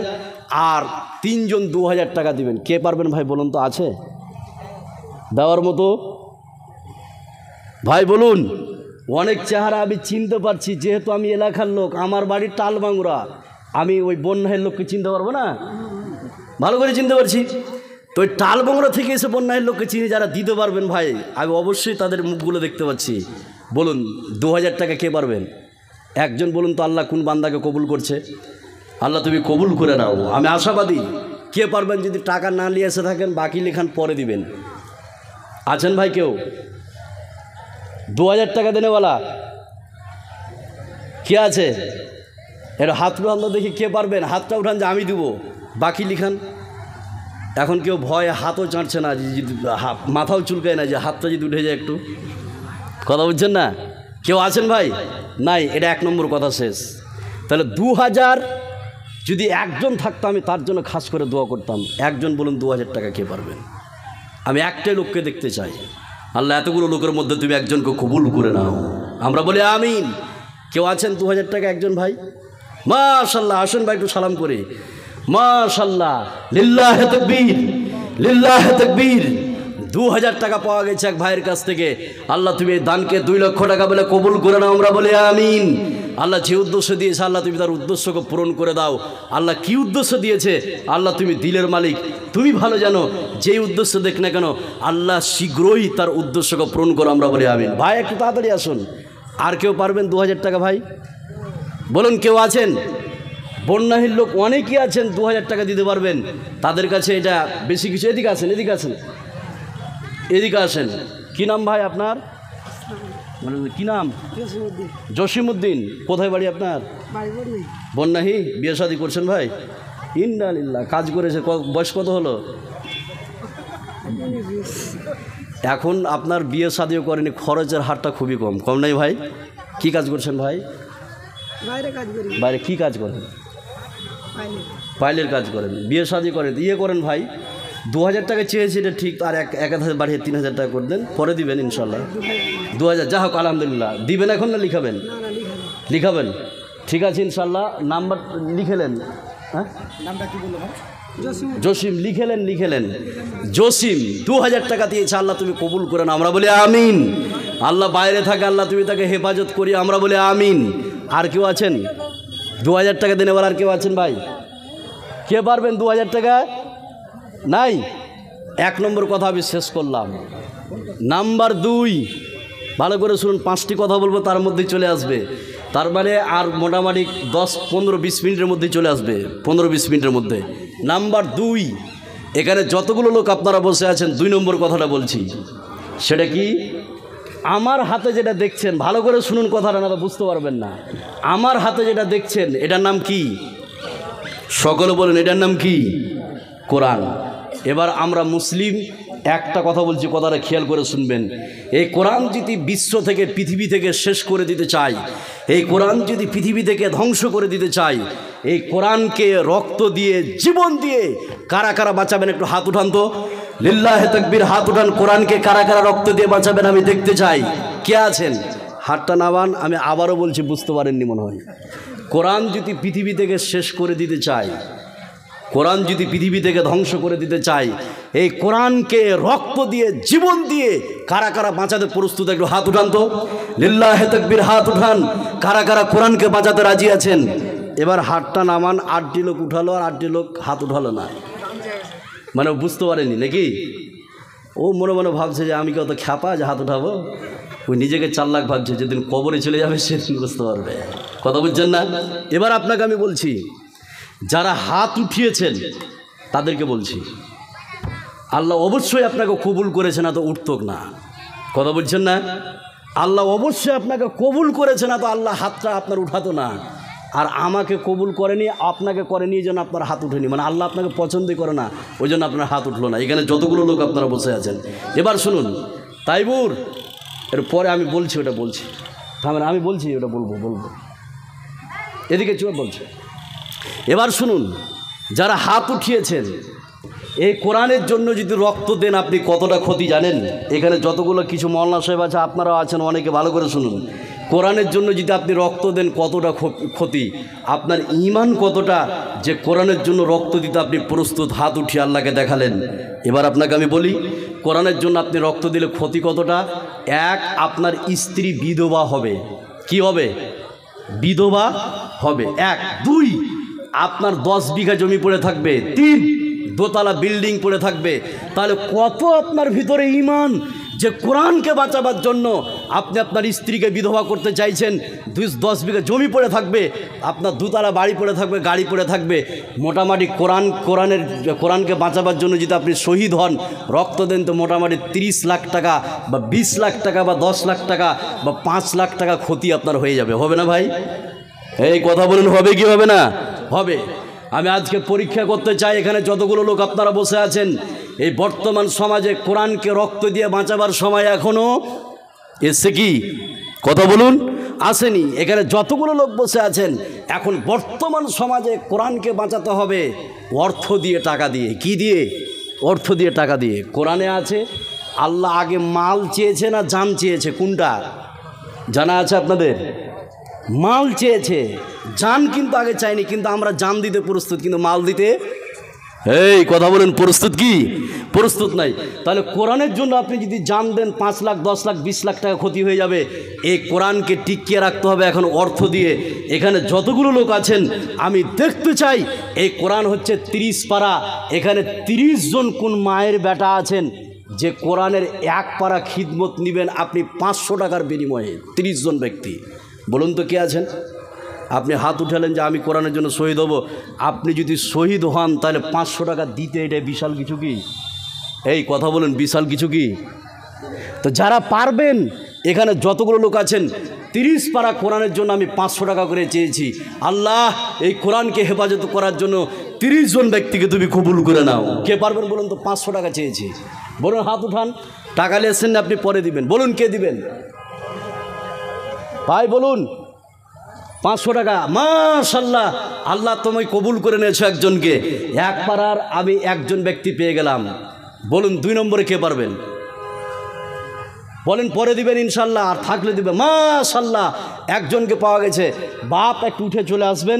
আর 3 জন 2,000 টাকা দিবেন। কে পারবেন ভাই বলুন তো? আছে দেওয়ার মতো? ভাই বলুন। অনেক চেহারা আমি চিনতে পারছি, যেহেতু আমি এলাকার লোক, আমার বাড়ির টালবাংরা, আমি ওই বন্যাহের লোককে চিনতে পারবো না? ভালো করে চিনতে পারছি তো। ওই টালবাংরা থেকে এসে বন্যাহের লোককে চিনি, যারা দিতে পারবেন ভাই, আমি অবশ্যই তাদের মুখগুলো দেখতে পাচ্ছি। বলুন 2,000 টাকা কে পারবেন? একজন বলুন তো। আল্লাহ কোন বান্দাকে কবুল করছে? আল্লাহ তুমি কবুল করে নাও, আমি আশাবাদী। কে পারবেন? যদি টাকা না নিয়ে এসে থাকেন, বাকি লেখান পরে দিবেন। আছেন ভাই কেউ 2,000 টাকা দেনেওয়ালা? কে আছে? এটা হাত উঠান তো দেখি, কে পারবেন? হাতটা উঠান যে আমি দিব, বাকি লিখান। এখন কেউ ভয়ে হাতও চাঁটছে না, মাথাও চুলকায় না, যে হাতটা যদি উঠে যায় একটু। কথা বুঝছেন না? কেউ আছেন ভাই? নাই। এটা 1 নম্বর কথা শেষ। তাহলে 2,000 যদি একজন থাকতো, আমি তার জন্য খাস করে দোয়া করতাম। একজন বলুন 2,000 টাকা কে পারবেন? আমি একটাই লোককে দেখতে চাই। আল্লাহ, এতগুলো লোকের মধ্যে তুমি একজনকে কবুল করে নাও। আমরা বলি আমিন। কেউ আছেন 2,000 টাকা? একজন ভাই? মাশাআল্লাহ, আসুন ভাই একটু সালাম করে। মাশাআল্লাহ, লিল্লাহে তাকবীর, লিল্লাহে তাকবীর। 2,000 টাকা পাওয়া গেছে এক ভাইয়ের কাছ থেকে। আল্লাহ, তুমি এই দানকে 2 লক্ষ টাকা বলে কবুল করে নাও। আমরা বলি আমিন। আল্লাহ যে উদ্দেশ্য দিয়েছে, আল্লাহ তুমি তার উদ্দেশ্যকে পূরণ করে দাও। আল্লাহ কি উদ্দেশ্য দিয়েছে, আল্লাহ তুমি দিলের মালিক, তুমি ভালো জানো। যেই উদ্দেশ্য দেখ না কেন, আল্লাহ শীঘ্রই তার উদ্দেশ্যকে পূরণ করো। আমরা বলি আমিন। ভাই একটু তাড়াতাড়ি আসুন। আর কেউ পারবেন 2,000 টাকা? ভাই বলুন, কেউ আছেন? বন্যাহীন লোক অনেকেই আছেন, 2,000 টাকা দিতে পারবেন। তাদের কাছে এটা বেশি কিছু। এদিকে আসেন, এদিকে আসেন, এদিকে আসেন। কি নাম ভাই আপনার? কি নাম? জসিমউদ্দিন। কোথায় বাড়ি আপনার? বন্যাহী। বিয়ে শাদী করছেন ভাই? ইন্নালিল্লাহ। কাজ করেছে, বয়স কত হলো? এখন আপনার বিয়ে শাদীও করেনি, খরচের হারটা খুবই কম। কম নাই ভাই? কি কাজ করছেন ভাই? বাইরে কি কাজ করেন? পাইলের কাজ করেন। বিয়ে শাদী করেন, ইয়ে করেন ভাই। 2,000 টাকা চেয়েছি, এটা ঠিক। আর 1,000 বাড়িয়ে 3,000 টাকা করে দেন, পরে দিবেন ইনশাল্লাহ। 2,000 যা হোক, আলহামদুলিল্লাহ। দিবেন এখন না লিখাবেন? লিখাবেন, ঠিক আছে ইনশাল্লাহ। নাম্বার লিখেলেন? হ্যাঁ, নামটা কি বললো? জসিম। লিখেলেন জসিম। 2,000 টাকা দিয়েছে। আল্লাহ তুমি কবুল করে নাও। আমরা বলি আমিন। আল্লাহ বাইরে থাকে, আল্লাহ তুমি তাকে হেফাজত করি। আমরা বলি আমিন। আর কেউ আছেন 2,000 টাকা দেনে? আর কেউ আছেন ভাই? কে পারবেন 2,000 টাকা? নাই। 1 নম্বর কথা আমি শেষ করলাম। নাম্বার 2, ভালো করে শুনুন। 5টি কথা বলবো, তার মধ্যেই চলে আসবে। তার মানে আর মোটামুটি 10, 15, 20 মিনিটের মধ্যেই চলে আসবে। 15-20 মিনিটের মধ্যে। নাম্বার 2, এখানে যতগুলো লোক আপনারা বসে আছেন, 2 নম্বর কথাটা বলছি। সেটা কি? আমার হাতে যেটা দেখছেন, ভালো করে শুনুন কথাটা, না তো বুঝতে পারবেন না। আমার হাতে যেটা দেখছেন, এটার নাম কি? সকলে বলেন, এটার নাম কি? কোরআন। এবার আমরা মুসলিম, একটা কথা বলছি, কথাটা খেয়াল করে শুনবেন। এই কোরআন যদি বিশ্ব থেকে পৃথিবী থেকে শেষ করে দিতে চাই, এই কোরআন যদি পৃথিবী থেকে ধ্বংস করে দিতে চাই, এই কোরআনকে রক্ত দিয়ে জীবন দিয়ে কারা কারা বাঁচাবেন? একটু হাত উঠান তো, লিল্লাহে তাকবীর, হাত উঠান। কোরআনকে কারা কারা রক্ত দিয়ে বাঁচাবেন আমি দেখতে চাই। কে আছেন? হাতটা নামান। আমি আবারও বলছি, বুঝতে পারেননি মনে হয়। কোরআন যদি পৃথিবী থেকে শেষ করে দিতে চাই, কোরআন যদি পৃথিবী থেকে ধ্বংস করে দিতে চাই, এই কোরআনকে রক্ত দিয়ে জীবন দিয়ে কারা কারা বাঁচাতে প্রস্তুত? একটু হাত উঠান তো, লিল্লাহে তাকবীর, হাত উঠান। কারা কারা কোরআনকে বাঁচাতে রাজি আছেন? এবার হাতটা নামান। 8টি লোক উঠালো আর 8টি লোক হাত উঠালো না, মানে বুঝতে পারেনি নাকি? ও মনে মনে ভাবছে যে আমি কত খ্যাপা যে হাত উঠাবো। ওই নিজেকে চালাক ভাবছে, যেদিন কবরে চলে যাবে সেদিন বুঝতে পারবে। কথা বুঝছেন না? এবার আপনাকে আমি বলছি, যারা হাত উঠিয়েছেন তাদেরকে বলছি, আল্লাহ অবশ্যই আপনাকে কবুল করেছে, না তো উঠতক না। কথা বলছেন না? আল্লাহ অবশ্যই আপনাকে কবুল করেছে, না তো আল্লাহ হাতটা আপনার উঠাতো না। আর আমাকে কবুল করেনি, আপনাকে করেনি, এই জন্য আপনার হাত উঠেনি। মানে আল্লাহ আপনাকে পছন্দই করে না, ওই জন্য আপনার হাত উঠলো না। এখানে যতগুলো লোক আপনারা বসে আছেন, এবার শুনুন তাইবুর, এর পরে আমি বলছি, ওটা বলছি, থামেন, আমি বলছি, ওটা বলবো। এদিকে চুপ বলছে। এবার শুনুন, যারা হাত উঠিয়েছেন, এই কোরআনের জন্য যদি রক্ত দেন আপনি কতটা ক্ষতি জানেন? এখানে যতগুলো কিছু মওলানা সাহেব আছে, আপনারাও আছেন অনেকে, ভালো করে শুনুন। কোরআনের জন্য যদি আপনি রক্ত দেন কতটা ক্ষতি, আপনার ঈমান কতটা, যে কোরআনের জন্য রক্ত দিতে আপনি প্রস্তুত। হাত উঠিয়ে আল্লাহকে দেখালেন। এবার আপনাকে আমি বলি, কোরআনের জন্য আপনি রক্ত দিলে ক্ষতি কতটা। এক, আপনার স্ত্রী বিধবা হবে। কি হবে? বিধবা হবে। 1। 2, আপনার 10 বিঘা জমি পড়ে থাকবে। 3, দোতলা বিল্ডিং পড়ে থাকবে। তাহলে কত আপনার ভিতরে ঈমান, যে কোরআনকে বাঁচাবার জন্য আপনি আপনার স্ত্রীকে বিধবা করতে চাইছেন। 10 বিঘা জমি পড়ে থাকবে, আপনার 2তলা বাড়ি পড়ে থাকবে, গাড়ি পড়ে থাকবে। মোটামুটি কোরআনকে বাঁচাবার জন্য যদি আপনি শহীদ হন, রক্ত দেন, তো মোটামুটি 30 লাখ টাকা বা 20 লাখ টাকা বা 10 লাখ টাকা বা 5 লাখ টাকা ক্ষতি আপনার হয়ে যাবে। হবে না ভাই? এই কথা বলুন, হবে কি হবে না? হবে। আমি আজকে পরীক্ষা করতে চাই, এখানে যতগুলো লোক আপনারা বসে আছেন, এই বর্তমান সমাজে কোরআনকে রক্ত দিয়ে বাঁচাবার সময় এখনও এসছে কি? কথা বলুন, আসেনি। এখানে যতগুলো লোক বসে আছেন, এখন বর্তমান সমাজে কোরআনকে বাঁচাতে হবে অর্থ দিয়ে, টাকা দিয়ে। কি দিয়ে? অর্থ দিয়ে, টাকা দিয়ে। কোরআনে আছে, আল্লাহ আগে মাল চেয়েছে না জান চেয়েছে? কোনটা জানা আছে আপনাদের? মাল চেয়েছে, জান কিন্তু আগে চাইনি। কিন্তু আমরা জান দিতে প্রস্তুত, কিন্তু মাল দিতে, এই কথা বলেন, প্রস্তুত কি? প্রস্তুত নাই। তাহলে কোরআনের জন্য আপনি যদি জান দেন, 5 লাখ 10 লাখ 20 লাখ টাকা ক্ষতি হয়ে যাবে। এই কোরআনকে টিকিয়ে রাখতে হবে এখন অর্থ দিয়ে। এখানে যতগুলো লোক আছেন, আমি দেখতে চাই, এই কোরআন হচ্ছে 30 পারা। এখানে 30 জন কোন মায়ের বেটা আছেন যে কোরআনের 1 পারা খিদমত নেবেন আপনি 500 টাকার বিনিময়ে? 30 জন ব্যক্তি, বলুন তো কে আছেন? আপনি হাত উঠালেন যে আমি কোরআনের জন্য শহীদ হব। আপনি যদি শহীদ হন, তাহলে 500 টাকা দিতে, এটা বিশাল কিছু কি? এই কথা বলেন, বিশাল কিছু কি? তো যারা পারবেন, এখানে যতগুলো লোক আছেন, 30 পারা কোরআনের জন্য আমি 500 টাকা করে চেয়েছি। আল্লাহ, এই কোরআনকে হেফাজত করার জন্য 30 জন ব্যক্তিকে তুমি কবুল করে নাও। কে পারবেন বলুন তো? 500 টাকা চেয়েছি, বলুন, হাত উঠান। টাকা নিয়েছেন না আপনি পরে দিবেন, বলুন কে দিবেন? ভাই বলুন। 500 টাকা, মাশাআল্লাহ, আল্লাহ তুমি কবুল করে নিয়েছো একজনকে। 1 পারার আমি একজন ব্যক্তি পেয়ে গেলাম। বলুন 2 নম্বরে কে পারবেন? বলেন, পরে দিবেন ইনশাল্লাহ, আর থাকলে দিবেন। মাশাআল্লাহ, একজনকে পাওয়া গেছে। বাপ একটু উঠে চলে আসবেন,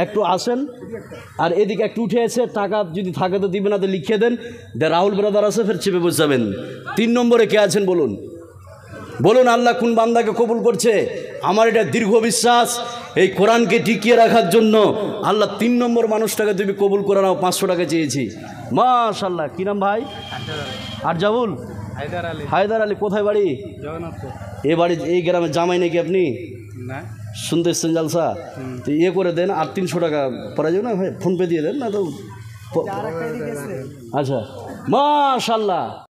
একটু আসেন, আর এদিকে একটু উঠে এসে টাকা যদি থাকে তো দিবেন, না তো লিখিয়ে দেন। রাহুল ব্রাদার আছে, ফের চেপে বসে যাবেন। 3 নম্বরে কে আছেন বলুন? বলুন, আল্লাহ কোন বান্দাকে কবুল করছে? আমার এটা দীর্ঘ বিশ্বাস, এই কোরআনকে টিকিয়ে রাখার জন্য আল্লাহ 3 নম্বর মানুষটাকে তুমি কবুল করে নাও। 500 টাকা চেয়েছি। মাশাআল্লাহ। কি নাম ভাই? আরজাবুল হায়দার আলী। কোথায় বাড়ি? এ বাড়ি এই গ্রামে জামাই নাকি আপনি? না, শুনতে এসছেন জালসা? তো ইয়ে করে দেন, আর 300 টাকা পরে যাবে না ভাই, ফোনপে দিয়ে দেন না তো। আচ্ছা, মাশাআল্লাহ।